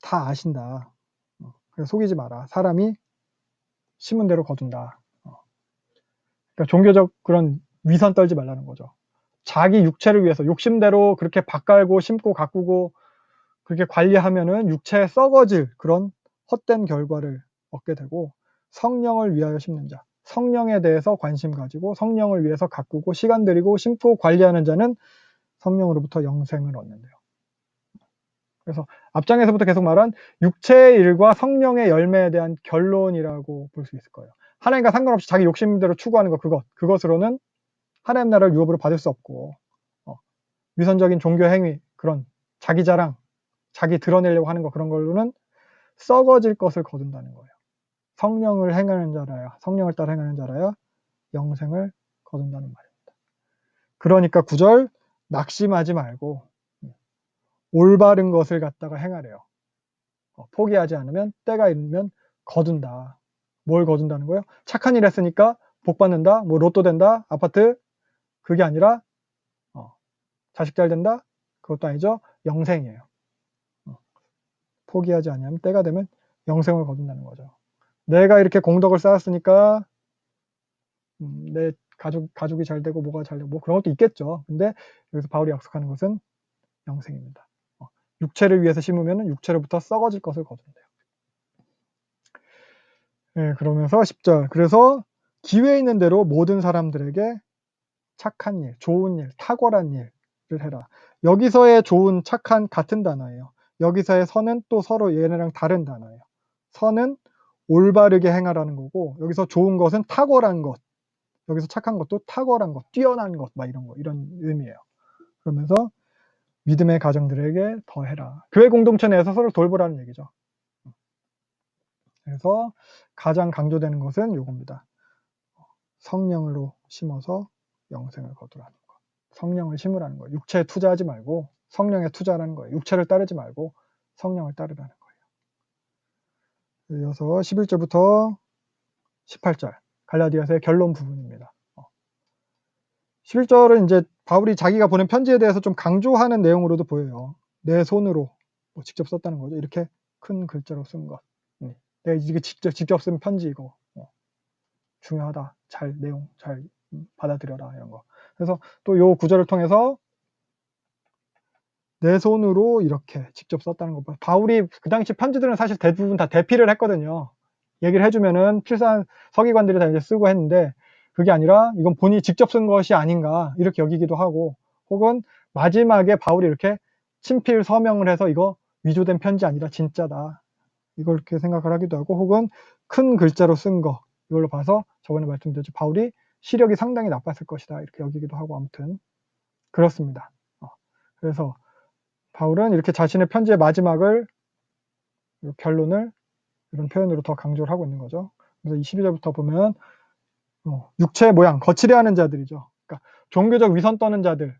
다 아신다. 그래서 속이지 마라. 사람이 심은 대로 거둔다. 그러니까 종교적 그런 위선 떨지 말라는 거죠. 자기 육체를 위해서 욕심대로 그렇게 밭갈고 심고 가꾸고 그렇게 관리하면은 육체에 썩어질 그런 헛된 결과를 얻게 되고, 성령을 위하여 심는 자, 성령에 대해서 관심 가지고 성령을 위해서 가꾸고 시간 들이고 심고 관리하는 자는 성령으로부터 영생을 얻는데요. 그래서 앞장에서부터 계속 말한 육체의 일과 성령의 열매에 대한 결론이라고 볼 수 있을 거예요. 하나님과 상관없이 자기 욕심대로 추구하는 것, 그것으로는 하나님 나라를 유업으로 받을 수 없고, 위선적인 종교 행위, 그런 자기 자랑, 자기 드러내려고 하는 거, 그런 걸로는 썩어질 것을 거둔다는 거예요. 성령을 행하는 자라야, 성령을 따라 행하는 자라야 영생을 거둔다는 말입니다. 그러니까 9절, 낙심하지 말고 올바른 것을 갖다가 행하래요. 포기하지 않으면 때가 이르면 거둔다. 뭘 거둔다는 거예요? 착한 일 했으니까 복 받는다, 뭐 로또 된다, 아파트, 그게 아니라 자식 잘 된다, 그것도 아니죠. 영생이에요. 포기하지 않으면 때가 되면 영생을 거둔다는 거죠. 내가 이렇게 공덕을 쌓았으니까 내 가족이 잘 되고 뭐가 잘 되고 뭐 그런 것도 있겠죠. 근데 여기서 바울이 약속하는 것은 영생입니다. 육체를 위해서 심으면 육체로부터 썩어질 것을 거둔대요. 네, 그러면서 10절, 그래서 기회 있는 대로 모든 사람들에게 착한 일, 좋은 일, 탁월한 일을 해라. 여기서의 좋은, 착한 같은 단어예요. 여기서의 선은 또 서로 얘네랑 다른 단어예요. 선은 올바르게 행하라는 거고, 여기서 좋은 것은 탁월한 것, 여기서 착한 것도 탁월한 것, 뛰어난 것, 막 이런 거, 이런 의미예요. 그러면서 믿음의 가정들에게 더해라. 교회 공동체 내에서 서로 돌보라는 얘기죠. 그래서 가장 강조되는 것은 요겁니다. 성령으로 심어서 영생을 거두라는 것. 성령을 심으라는 거예요. 육체에 투자하지 말고 성령에 투자하라는 거예요. 육체를 따르지 말고 성령을 따르라는 거예요. 이어서 11절부터 18절, 갈라디아서의 결론 부분입니다. 11절은 이제 바울이 자기가 보낸 편지에 대해서 좀 강조하는 내용으로도 보여요. 내 손으로 직접 썼다는 거죠. 이렇게 큰 글자로 쓴 것. 내가 이게 직접 쓴 편지 이거 중요하다. 내용 잘 받아들여라, 이런 거. 그래서 또 요 구절을 통해서 내 손으로 이렇게 직접 썼다는 거 봐요. 바울이 그 당시 편지들은 사실 대부분 다 대피를 했거든요. 얘기를 해주면은 필사한 서기관들이 다 이제 쓰고 했는데, 그게 아니라 이건 본인이 직접 쓴 것이 아닌가 이렇게 여기기도 하고, 혹은 마지막에 바울이 이렇게 친필 서명을 해서 이거 위조된 편지 아니라 진짜다, 이걸 이렇게 생각을 하기도 하고, 혹은 큰 글자로 쓴 거, 이걸로 봐서 저번에 말씀드렸죠. 바울이 시력이 상당히 나빴을 것이다, 이렇게 여기기도 하고, 아무튼 그렇습니다. 그래서 바울은 이렇게 자신의 편지의 마지막을, 결론을 이런 표현으로 더 강조를 하고 있는 거죠. 그래서 22절부터 보면 육체의 모양, 거칠해하는 자들이죠. 그러니까 종교적 위선 떠는 자들,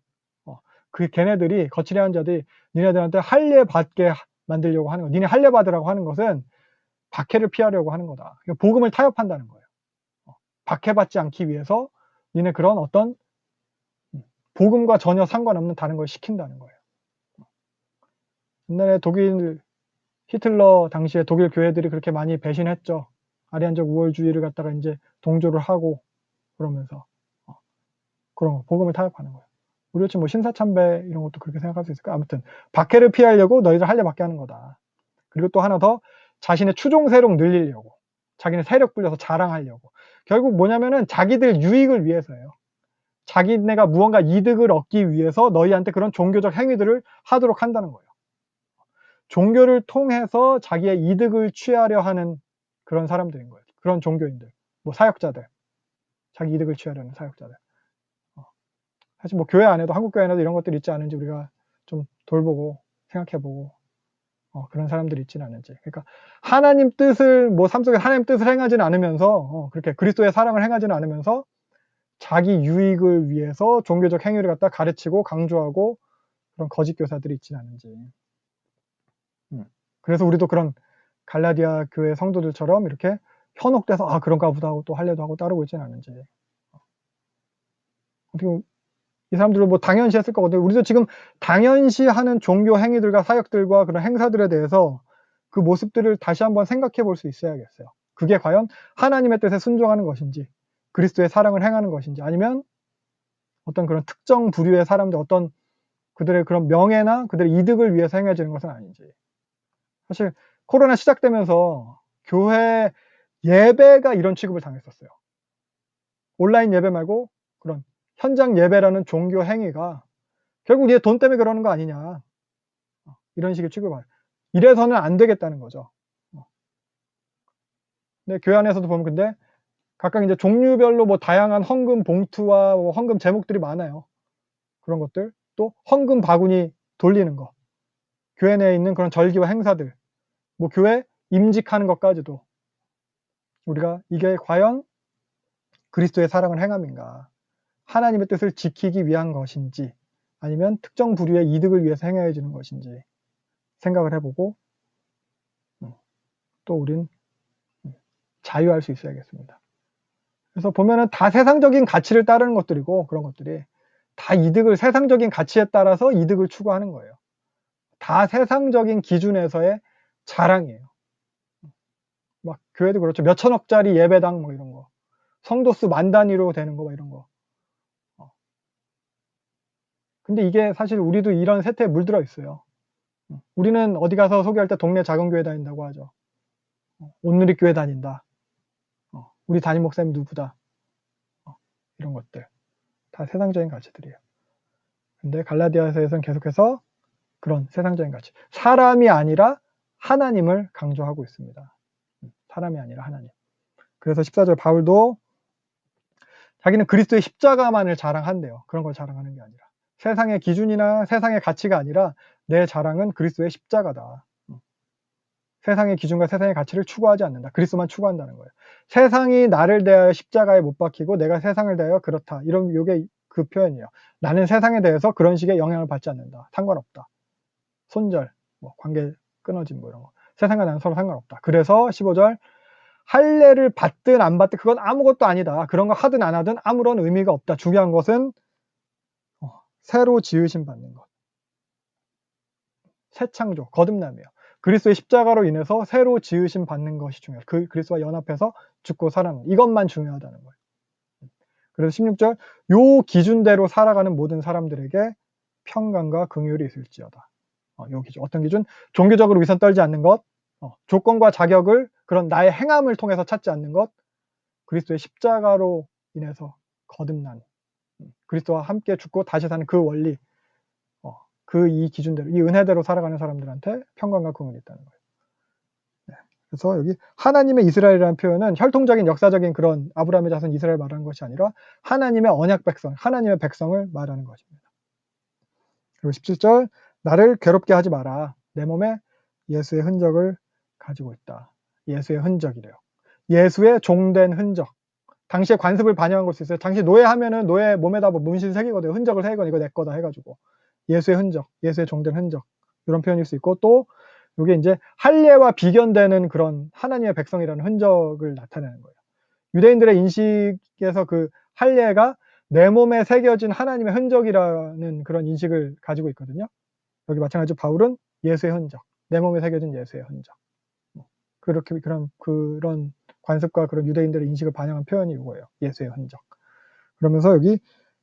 그 걔네들이, 거칠해하는 자들이 니네들한테 할례 받게 만들려고 하는 거. 니네 할례 받으라고 하는 것은 박해를 피하려고 하는 거다. 그러니까 복음을 타협한다는 거예요. 박해받지 않기 위해서 니네 그런 어떤 복음과 전혀 상관없는 다른 걸 시킨다는 거예요. 옛날에 독일 히틀러 당시에 독일 교회들이 그렇게 많이 배신했죠. 아리안적 우월주의를 갖다가 이제 동조를 하고, 그러면서 그런 거, 복음을 타협하는 거예요. 우리 지금 뭐 신사참배 이런 것도 그렇게 생각할 수 있을까? 아무튼 박해를 피하려고 너희들 할례 받게 하는 거다. 그리고 또 하나 더, 자신의 추종세력 늘리려고, 자기네 세력 불려서 자랑하려고. 결국 뭐냐면은 자기들 유익을 위해서예요. 자기네가 무언가 이득을 얻기 위해서 너희한테 그런 종교적 행위들을 하도록 한다는 거예요. 종교를 통해서 자기의 이득을 취하려 하는 그런 사람들인 거예요. 그런 종교인들, 뭐 사역자들, 자기 이득을 취하려는 사역자들. 사실 뭐 교회 안에도, 한국 교회 안에도 이런 것들이 있지 않은지 우리가 좀 돌보고 생각해보고, 그런 사람들이 있지는 않은지. 그러니까 하나님 뜻을, 뭐 삶 속에 하나님 뜻을 행하지는 않으면서, 그렇게 그리스도의 사랑을 행하지는 않으면서 자기 유익을 위해서 종교적 행위를 갖다 가르치고 강조하고 그런 거짓 교사들이 있지는 않은지. 그래서 우리도 그런 갈라디아 교회 성도들처럼 이렇게 현혹돼서 그런가 보다 하고 또 할례도 하고 따르고 있지는 않은지. 어떻게 이 사람들은 뭐 당연시 했을 거거든요. 우리도 지금 당연시 하는 종교 행위들과 사역들과 그런 행사들에 대해서 그 모습들을 다시 한번 생각해 볼 수 있어야겠어요. 그게 과연 하나님의 뜻에 순종하는 것인지, 그리스도의 사랑을 행하는 것인지, 아니면 어떤 그런 특정 부류의 사람들, 어떤 그들의 그런 명예나 그들의 이득을 위해서 행해지는 것은 아닌지. 사실 코로나 시작되면서 교회 예배가 이런 취급을 당했었어요. 온라인 예배 말고 그런 현장 예배라는 종교 행위가 결국 얘 돈 때문에 그러는 거 아니냐. 이런 식의 취급을 받아요. 이래서는 안 되겠다는 거죠. 근데 교회 안에서도 보면 근데 각각 이제 종류별로 뭐 다양한 헌금 봉투와 뭐 헌금 제목들이 많아요. 그런 것들. 또 헌금 바구니 돌리는 거. 교회 내에 있는 그런 절기와 행사들. 뭐 교회 임직하는 것까지도 우리가 이게 과연 그리스도의 사랑을 행함인가? 하나님의 뜻을 지키기 위한 것인지 아니면 특정 부류의 이득을 위해서 행해 주는 것인지 생각을 해보고 또 우린 자유할 수 있어야겠습니다. 그래서 보면은 다 세상적인 가치를 따르는 것들이고 그런 것들이 다 이득을 세상적인 가치에 따라서 이득을 추구하는 거예요. 다 세상적인 기준에서의 자랑이에요. 막 교회도 그렇죠. 몇 천억짜리 예배당 뭐 이런 거. 성도 수 만 단위로 되는 거 막 이런 거. 근데 이게 사실 우리도 이런 세태에 물들어 있어요. 우리는 어디 가서 소개할 때 동네 작은 교회 다닌다고 하죠. 온누리 교회 다닌다. 우리 담임 목사님 누구다. 이런 것들. 다 세상적인 가치들이에요. 근데 갈라디아서에서는 계속해서 그런 세상적인 가치. 사람이 아니라 하나님을 강조하고 있습니다. 사람이 아니라 하나님. 그래서 14절 바울도 자기는 그리스도의 십자가만을 자랑한대요. 그런 걸 자랑하는 게 아니라. 세상의 기준이나 세상의 가치가 아니라 내 자랑은 그리스도의 십자가다. 세상의 기준과 세상의 가치를 추구하지 않는다. 그리스도만 추구한다는 거예요. 세상이 나를 대하여 십자가에 못 박히고 내가 세상을 대하여 그렇다. 이런 요게 그 표현이에요. 나는 세상에 대해서 그런 식의 영향을 받지 않는다. 상관없다. 손절, 뭐 관계 끊어짐 뭐 이런 거. 세상과 나는 서로 상관없다. 그래서 15절 할례를 받든 안 받든 그건 아무것도 아니다. 그런 거 하든 안 하든 아무런 의미가 없다. 중요한 것은 새로 지으심 받는 것. 새 창조, 거듭남이에요. 그리스도의 십자가로 인해서 새로 지으심 받는 것이 중요해요. 그리스도와 연합해서 죽고 살아가는 이것만 중요하다는 거예요. 그래서 16절 요 기준대로 살아가는 모든 사람들에게 평강과 긍휼이 있을지어다. 요 기준. 어떤 기준? 종교적으로 위선 떨지 않는 것, 조건과 자격을 그런 나의 행함을 통해서 찾지 않는 것, 그리스도의 십자가로 인해서 거듭난 그리스도와 함께 죽고 다시 사는 그 원리, 그 이 기준대로, 이 은혜대로 살아가는 사람들한테 평강과 긍휼이 있다는 거예요. 네. 그래서 여기 하나님의 이스라엘이라는 표현은 혈통적인 역사적인 그런 아브라함의 자손 이스라엘 말하는 것이 아니라 하나님의 언약 백성, 하나님의 백성을 말하는 것입니다. 그리고 17절 나를 괴롭게 하지 마라. 내 몸에 예수의 흔적을 가지고 있다. 예수의 흔적이래요. 예수의 종된 흔적. 당시에 관습을 반영한 걸 수 있어요. 당시 노예하면은 노예 몸에다 뭐 문신 새기거든요. 흔적을 새기거든요. 이거 내 거다 해가지고. 예수의 흔적, 예수의 종된 흔적. 이런 표현일 수 있고 또 이게 이제 할례와 비견되는 그런 하나님의 백성이라는 흔적을 나타내는 거예요. 유대인들의 인식에서 그 할례가 내 몸에 새겨진 하나님의 흔적이라는 그런 인식을 가지고 있거든요. 여기 마찬가지로 바울은 예수의 흔적, 내 몸에 새겨진 예수의 흔적. 그렇게 그런 관습과 그런 유대인들의 인식을 반영한 표현이 이거예요. 예수의 흔적. 그러면서 여기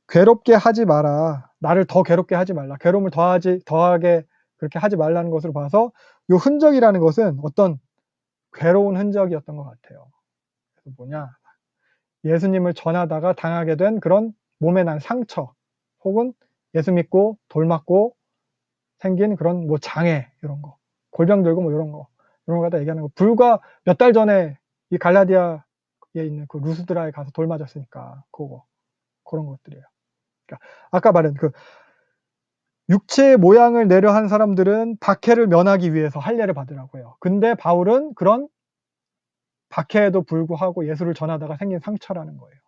괴롭게 하지 마라. 나를 더 괴롭게 하지 말라. 괴로움을 더하게 그렇게 하지 말라는 것으로 봐서 이 흔적이라는 것은 어떤 괴로운 흔적이었던 것 같아요. 그래서 뭐냐? 예수님을 전하다가 당하게 된 그런 몸에 난 상처, 혹은 예수 믿고 돌 맞고 생긴 그런 뭐 장애 이런 거, 골병 들고 뭐 이런 거 갖다 얘기하는 거. 불과 몇 달 전에 이 갈라디아에 있는 그 루스드라에 가서 돌 맞았으니까 그런 것들이에요. 그러니까 아까 말한 그 육체의 모양을 내려 한 사람들은 박해를 면하기 위해서 할례를 받으라고 해요. 근데 바울은 그런 박해에도 불구하고 예수를 전하다가 생긴 상처라는 거예요.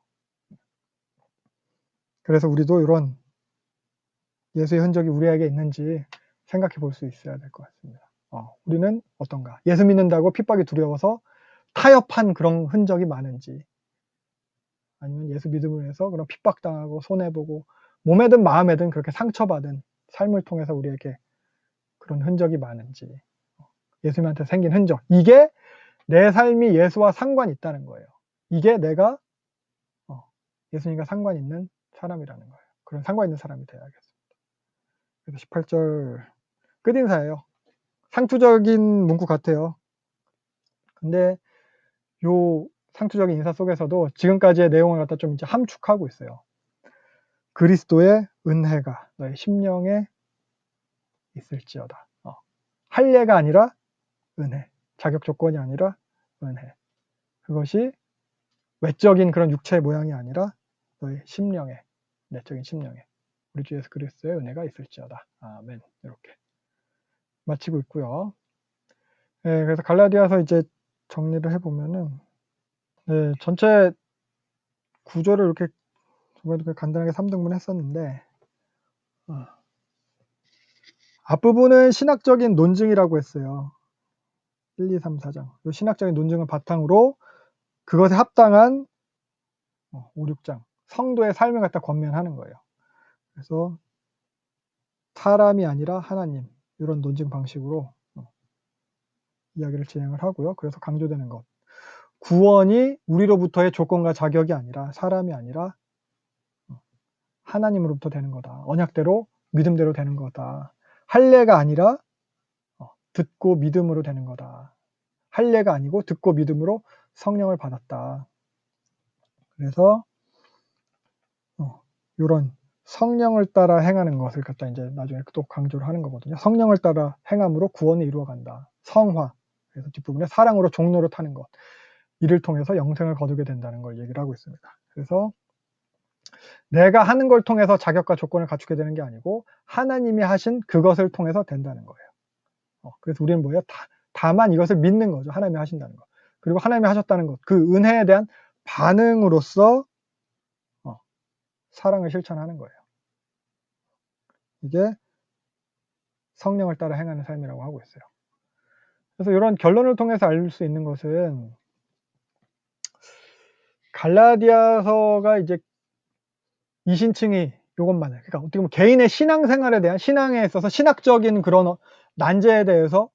그래서 우리도 이런 예수의 흔적이 우리에게 있는지 생각해 볼 수 있어야 될 것 같습니다. 우리는 어떤가? 예수 믿는다고 핍박이 두려워서 타협한 그런 흔적이 많은지, 아니면 예수 믿음을 해서 그런 핍박당하고 손해보고 몸에든 마음에든 그렇게 상처받은 삶을 통해서 우리에게 그런 흔적이 많은지, 예수님한테 생긴 흔적, 이게 내 삶이 예수와 상관이 있다는 거예요. 이게 내가 예수님과 상관 있는 사람이라는 거예요. 그런 상관 있는 사람이 돼야겠습니다. 그래서 18절 끝인사예요. 상투적인 문구 같아요. 근데 요 상투적인 인사 속에서도 지금까지의 내용을 갖다 좀 이제 함축하고 있어요. 그리스도의 은혜가 너의 심령에 있을지어다. 할례가 아니라 은혜. 자격 조건이 아니라 은혜. 그것이 외적인 그런 육체의 모양이 아니라 너의 심령에, 내적인 심령에 우리 주 예수 그리스도의 은혜가 있을지어다. 아멘. 이렇게 마치고 있고요. 네, 그래서 갈라디아서 이제 정리를 해보면은, 네, 전체 구조를 이렇게 저번에도 간단하게 3등분 했었는데, 앞부분은 신학적인 논증이라고 했어요. 1, 2, 3, 4장. 이 신학적인 논증을 바탕으로 그것에 합당한 5, 6장. 성도의 삶을 갖다 권면하는 거예요. 그래서 사람이 아니라 하나님. 이런 논증 방식으로 이야기를 진행을 하고요. 그래서 강조되는 것. 구원이 우리로부터의 조건과 자격이 아니라 사람이 아니라 하나님으로부터 되는 거다. 언약대로 믿음대로 되는 거다. 할례가 아니라 듣고 믿음으로 되는 거다. 할례가 아니고 듣고 믿음으로 성령을 받았다. 그래서 이런 성령을 따라 행하는 것을 갖다 이제 나중에 또 강조를 하는 거거든요. 성령을 따라 행함으로 구원을 이루어간다. 성화. 그래서 뒷부분에 사랑으로 종로를 타는 것. 이를 통해서 영생을 거두게 된다는 걸 얘기를 하고 있습니다. 그래서 내가 하는 걸 통해서 자격과 조건을 갖추게 되는 게 아니고 하나님이 하신 그것을 통해서 된다는 거예요. 그래서 우리는 뭐예요? 다만 이것을 믿는 거죠. 하나님이 하신다는 것. 그리고 하나님이 하셨다는 것. 그 은혜에 대한 반응으로서 사랑을 실천하는 거예요. 이게 성령을 따라 행하는 삶이라고 하고 있어요. 그래서 이런 결론을 통해서 알 수 있는 것은 갈라디아서가 이제 이신층이 요것만을, 그러니까 어떻게 보면 개인의 신앙생활에 대한, 신앙에 있어서 신학적인 그런 난제에 대해서,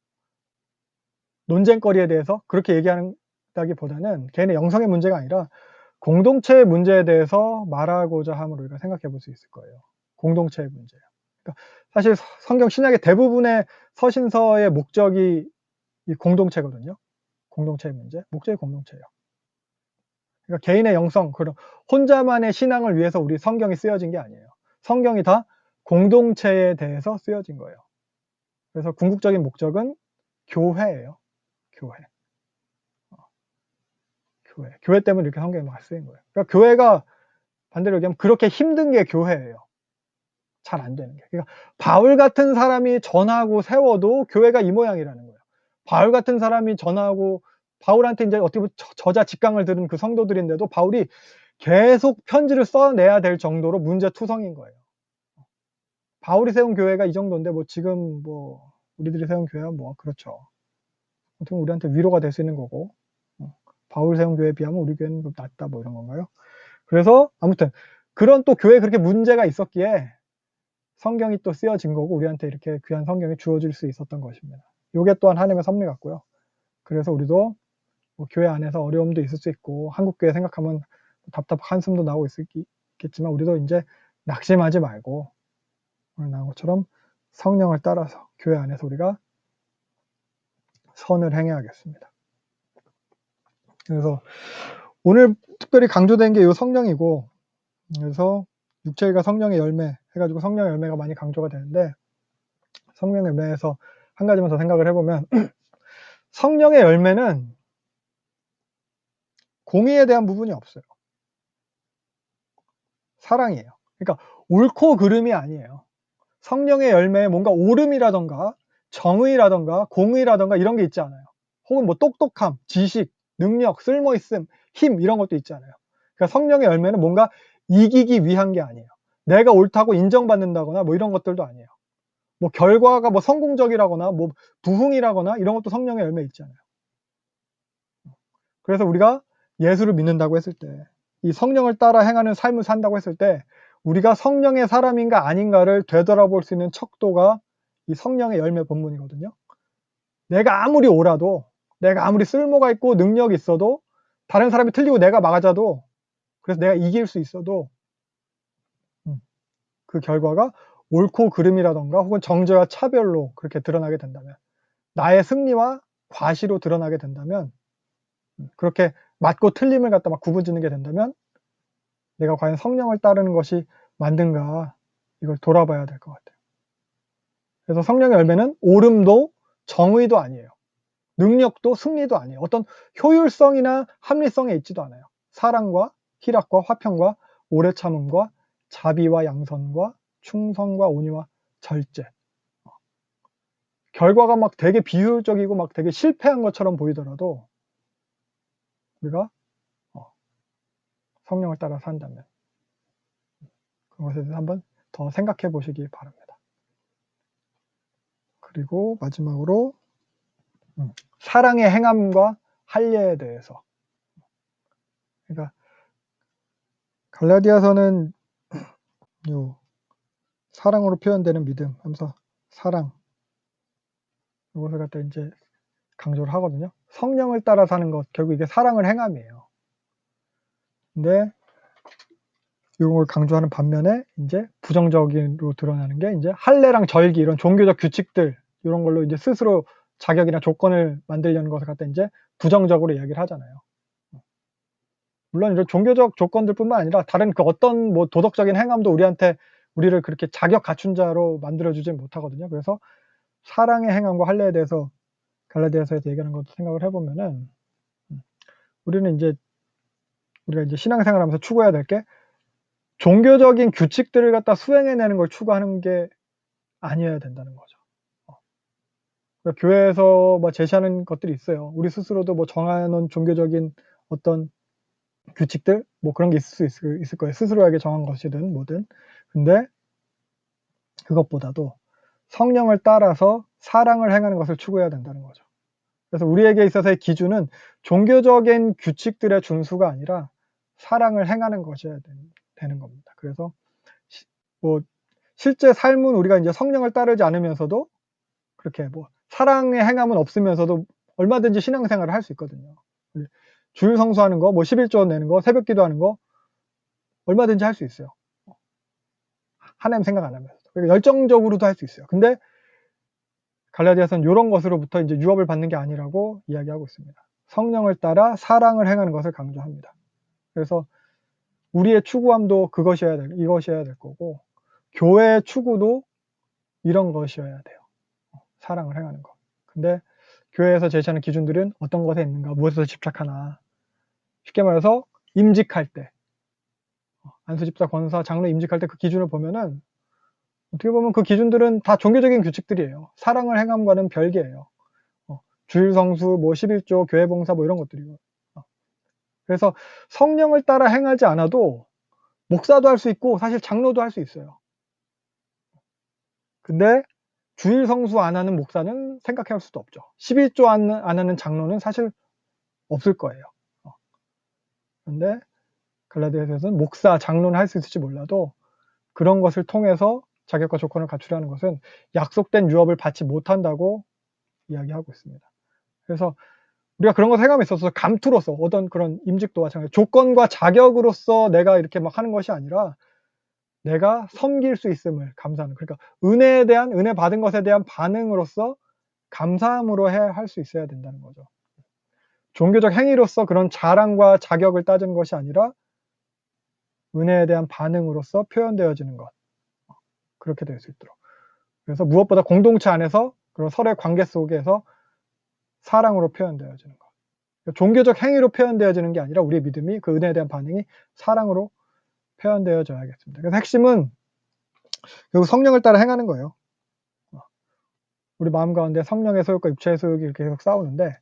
논쟁거리에 대해서 그렇게 얘기한다기보다는 개인의 영성의 문제가 아니라 공동체의 문제에 대해서 말하고자 함으로 우리가 생각해 볼 수 있을 거예요. 공동체의 문제예요. 그러니까 사실 성경 신약의 대부분의 서신서의 목적이 이 공동체거든요. 공동체의 문제, 목적이 공동체예요. 그러니까 개인의 영성, 그런 혼자만의 신앙을 위해서 우리 성경이 쓰여진 게 아니에요. 성경이 다 공동체에 대해서 쓰여진 거예요. 그래서 궁극적인 목적은 교회예요. 교회. 교회 때문에 이렇게 성경이 막 쓰인 거예요. 그러니까 교회가 반대로 얘기하면 그렇게 힘든 게 교회예요. 잘 안 되는 게. 그러니까 바울 같은 사람이 전하고 세워도 교회가 이 모양이라는 거예요. 바울 같은 사람이 전하고, 바울한테 이제 어떻게 보면 저자 직강을 들은 그 성도들인데도 바울이 계속 편지를 써내야 될 정도로 문제투성인 거예요. 바울이 세운 교회가 이 정도인데 뭐 지금 뭐 우리들이 세운 교회가 뭐 그렇죠. 어떻게 보면 우리한테 위로가 될 수 있는 거고, 바울 세운 교회에 비하면 우리 교회는 좀 낫다 뭐 이런 건가요? 그래서 아무튼 그런 또 교회에 그렇게 문제가 있었기에 성경이 또 쓰여진 거고 우리한테 이렇게 귀한 성경이 주어질 수 있었던 것입니다. 이게 또한 하나님의 섭리 같고요. 그래서 우리도 뭐 교회 안에서 어려움도 있을 수 있고 한국교회 생각하면 답답한 한숨도 나오고 있겠지만 우리도 이제 낙심하지 말고 오늘 나온 것처럼 성령을 따라서 교회 안에서 우리가 선을 행해야겠습니다. 그래서 오늘 특별히 강조된 게 이 성령이고, 그래서 육체가 성령의 열매 해가지고 성령의 열매가 많이 강조가 되는데, 성령의 열매에서 한 가지만 더 생각을 해보면 성령의 열매는 공의에 대한 부분이 없어요. 사랑이에요. 그러니까 옳고 그름이 아니에요. 성령의 열매에 뭔가 옳음이라던가 정의라던가 공의라던가 이런 게 있지 않아요. 혹은 뭐 똑똑함, 지식, 능력, 쓸모있음, 힘 이런 것도 있지 않아요. 그러니까 성령의 열매는 뭔가 이기기 위한 게 아니에요. 내가 옳다고 인정받는다거나 뭐 이런 것들도 아니에요. 뭐 결과가 뭐 성공적이라거나 뭐 부흥이라거나 이런 것도 성령의 열매 있잖아요. 그래서 우리가 예수를 믿는다고 했을 때, 이 성령을 따라 행하는 삶을 산다고 했을 때 우리가 성령의 사람인가 아닌가를 되돌아볼 수 있는 척도가 이 성령의 열매 본문이거든요. 내가 아무리 옳아도, 내가 아무리 쓸모가 있고 능력이 있어도, 다른 사람이 틀리고 내가 맞아도, 그래서 내가 이길 수 있어도 그 결과가 옳고 그름이라던가 혹은 정죄와 차별로 그렇게 드러나게 된다면, 나의 승리와 과시로 드러나게 된다면, 그렇게 맞고 틀림을 갖다 막 구분짓는 게 된다면 내가 과연 성령을 따르는 것이 맞는가, 이걸 돌아봐야 될 것 같아요. 그래서 성령의 열매는 옳음도 정의도 아니에요. 능력도 승리도 아니에요. 어떤 효율성이나 합리성에 있지도 않아요. 사랑과 희락과 화평과 오래 참음과 자비와 양선과 충성과 온유와 절제. 결과가 막 되게 비효율적이고 막 되게 실패한 것처럼 보이더라도 우리가 성령을 따라 산다면 그것에 대해서 한번 더 생각해 보시기 바랍니다. 그리고 마지막으로 사랑의 행함과 할례에 대해서. 그러니까 갈라디아서는 요 사랑으로 표현되는 믿음 하면서 사랑 이것을 갖다 이제 강조를 하거든요. 성령을 따라 사는 것 결국 이게 사랑을 행함이에요. 근데 이걸 강조하는 반면에 이제 부정적으로 드러나는 게 이제 할례랑 절기 이런 종교적 규칙들 이런 걸로 이제 스스로 자격이나 조건을 만들려는 것을 갖다 이제 부정적으로 이야기를 하잖아요. 물론 이런 종교적 조건들뿐만 아니라 다른 그 어떤 뭐 도덕적인 행함도 우리를 그렇게 자격 갖춘 자로 만들어 주진 못하거든요. 그래서 사랑의 행함과 할례에 대해서 갈라디아서에서 얘기하는 것도 생각을 해보면은 우리가 이제 신앙생활하면서 추구해야 될 게 종교적인 규칙들을 갖다 수행해내는 걸 추구하는 게 아니어야 된다는 거죠. 그러니까 교회에서 뭐 제시하는 것들이 있어요. 우리 스스로도 뭐 정해놓은 종교적인 어떤 규칙들 뭐 그런 게 있을 거예요. 스스로에게 정한 것이든 뭐든. 근데 그것보다도 성령을 따라서 사랑을 행하는 것을 추구해야 된다는 거죠. 그래서 우리에게 있어서의 기준은 종교적인 규칙들의 준수가 아니라 사랑을 행하는 것이어야 되는 겁니다. 그래서 뭐 실제 삶은 우리가 이제 성령을 따르지 않으면서도 그렇게 뭐 사랑의 행함은 없으면서도 얼마든지 신앙생활을 할 수 있거든요. 주일 성수하는 거, 뭐 11조 내는 거, 새벽 기도하는 거 얼마든지 할 수 있어요. 하나님 생각 안 하면서. 열정적으로도 할 수 있어요. 근데 갈라디아서는 이런 것으로부터 이제 유업을 받는 게 아니라고 이야기하고 있습니다. 성령을 따라 사랑을 행하는 것을 강조합니다. 그래서 우리의 추구함도 이것이어야 될 거고, 교회의 추구도 이런 것이어야 돼요. 사랑을 행하는 것. 근데 교회에서 제시하는 기준들은 어떤 것에 있는가, 무엇에서 집착하나. 쉽게 말해서 임직할 때, 안수집사, 권사, 장로 임직할 때 그 기준을 보면은 어떻게 보면 그 기준들은 다 종교적인 규칙들이에요. 사랑을 행함과는 별개예요. 주일 성수, 뭐 11조, 교회 봉사 뭐 이런 것들이고. 그래서 성령을 따라 행하지 않아도 목사도 할 수 있고 사실 장로도 할 수 있어요. 근데 주일 성수 안 하는 목사는 생각해 볼 수도 없죠. 11조 안 하는 장로는 사실 없을 거예요. 근데 갈라디아서는 목사, 장로는 할 수 있을지 몰라도 그런 것을 통해서 자격과 조건을 갖추려는 것은 약속된 유업을 받지 못한다고 이야기하고 있습니다. 그래서 우리가 그런 것을 행함에 있어서 감투로서 어떤 그런 임직도 마찬가지 조건과 자격으로서 내가 이렇게 막 하는 것이 아니라 내가 섬길 수 있음을 감사하는, 그러니까 은혜 받은 것에 대한 반응으로서 감사함으로 할 수 있어야 된다는 거죠. 종교적 행위로서 그런 자랑과 자격을 따지는 것이 아니라 은혜에 대한 반응으로서 표현되어지는 것, 그렇게 될 수 있도록. 그래서 무엇보다 공동체 안에서 그런 서로의 관계 속에서 사랑으로 표현되어지는 것. 종교적 행위로 표현되어지는 게 아니라 우리의 믿음이 그 은혜에 대한 반응이 사랑으로 표현되어져야겠습니다. 그래서 핵심은 결국 성령을 따라 행하는 거예요. 우리 마음 가운데 성령의 소욕과 육체의 소욕이 이렇게 계속 싸우는데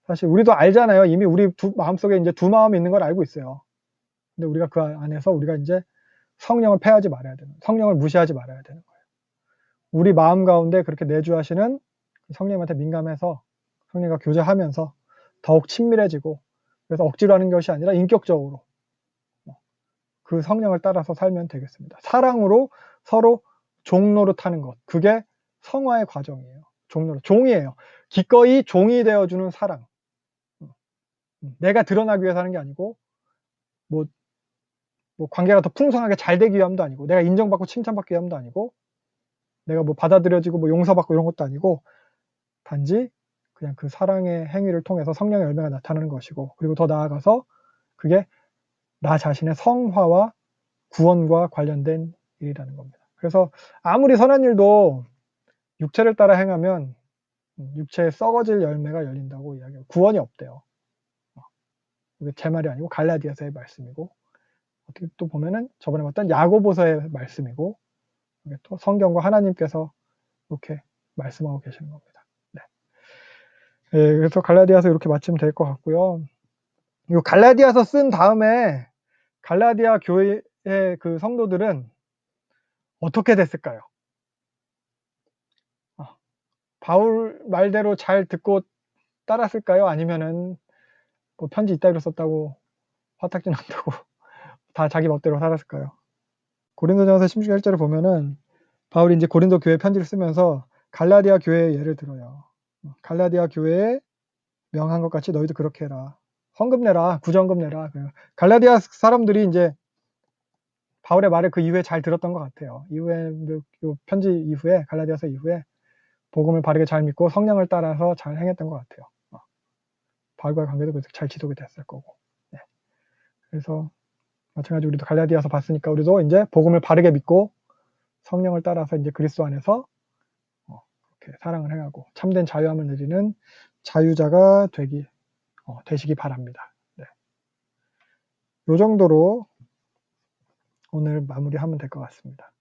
사실 우리도 알잖아요. 이미 우리 마음속에 이제 두 마음이 있는 걸 알고 있어요. 근데 우리가 그 안에서 우리가 이제 성령을 패하지 말아야 되는, 성령을 무시하지 말아야 되는 거예요. 우리 마음 가운데 그렇게 내주하시는 성령님한테 민감해서 성령과 교제하면서 더욱 친밀해지고, 그래서 억지로 하는 것이 아니라 인격적으로 그 성령을 따라서 살면 되겠습니다. 사랑으로 서로 종노릇하는 것, 그게 성화의 과정이에요. 종이에요. 기꺼이 종이 되어주는 사랑. 내가 드러나기 위해서 하는 게 아니고 뭐 관계가 더 풍성하게 잘 되기 위함도 아니고 내가 인정받고 칭찬받기 위함도 아니고 내가 뭐 받아들여지고 뭐 용서받고 이런 것도 아니고 단지 그냥 그 사랑의 행위를 통해서 성령의 열매가 나타나는 것이고, 그리고 더 나아가서 그게 나 자신의 성화와 구원과 관련된 일이라는 겁니다. 그래서 아무리 선한 일도 육체를 따라 행하면 육체에 썩어질 열매가 열린다고 이야기해요. 구원이 없대요. 이게 제 말이 아니고 갈라디아서의 말씀이고, 어떻게 또 보면은 저번에 봤던 야고보서의 말씀이고, 이게 또 성경과 하나님께서 이렇게 말씀하고 계시는 겁니다. 네. 예, 그래서 갈라디아서 이렇게 마치면 될 것 같고요. 이 갈라디아서 쓴 다음에 갈라디아 교회의 그 성도들은 어떻게 됐을까요? 바울 말대로 잘 듣고 따랐을까요? 아니면은 뭐 편지 이따위로 썼다고 화딱지 난다고 다 자기 멋대로 살았을까요? 고린도전서 16장 1절을 보면은 바울이 이제 고린도 교회 편지를 쓰면서 갈라디아 교회의 예를 들어요. 갈라디아 교회에 명한 것 같이 너희도 그렇게 해라. 헌금 내라. 구정금 내라. 갈라디아 사람들이 이제 바울의 말을 그 이후에 잘 들었던 것 같아요. 이후에 요 편지 이후에 갈라디아서 이후에 복음을 바르게 잘 믿고 성령을 따라서 잘 행했던 것 같아요. 바울과의 관계도 잘 지속이 됐을 거고. 네. 그래서 마찬가지로 우리도 갈라디아서 봤으니까 우리도 이제 복음을 바르게 믿고 성령을 따라서 이제 그리스도 안에서 이렇게 사랑을 행하고 참된 자유함을 누리는 자유자가 되시기 바랍니다. 네. 요 정도로 오늘 마무리하면 될 것 같습니다.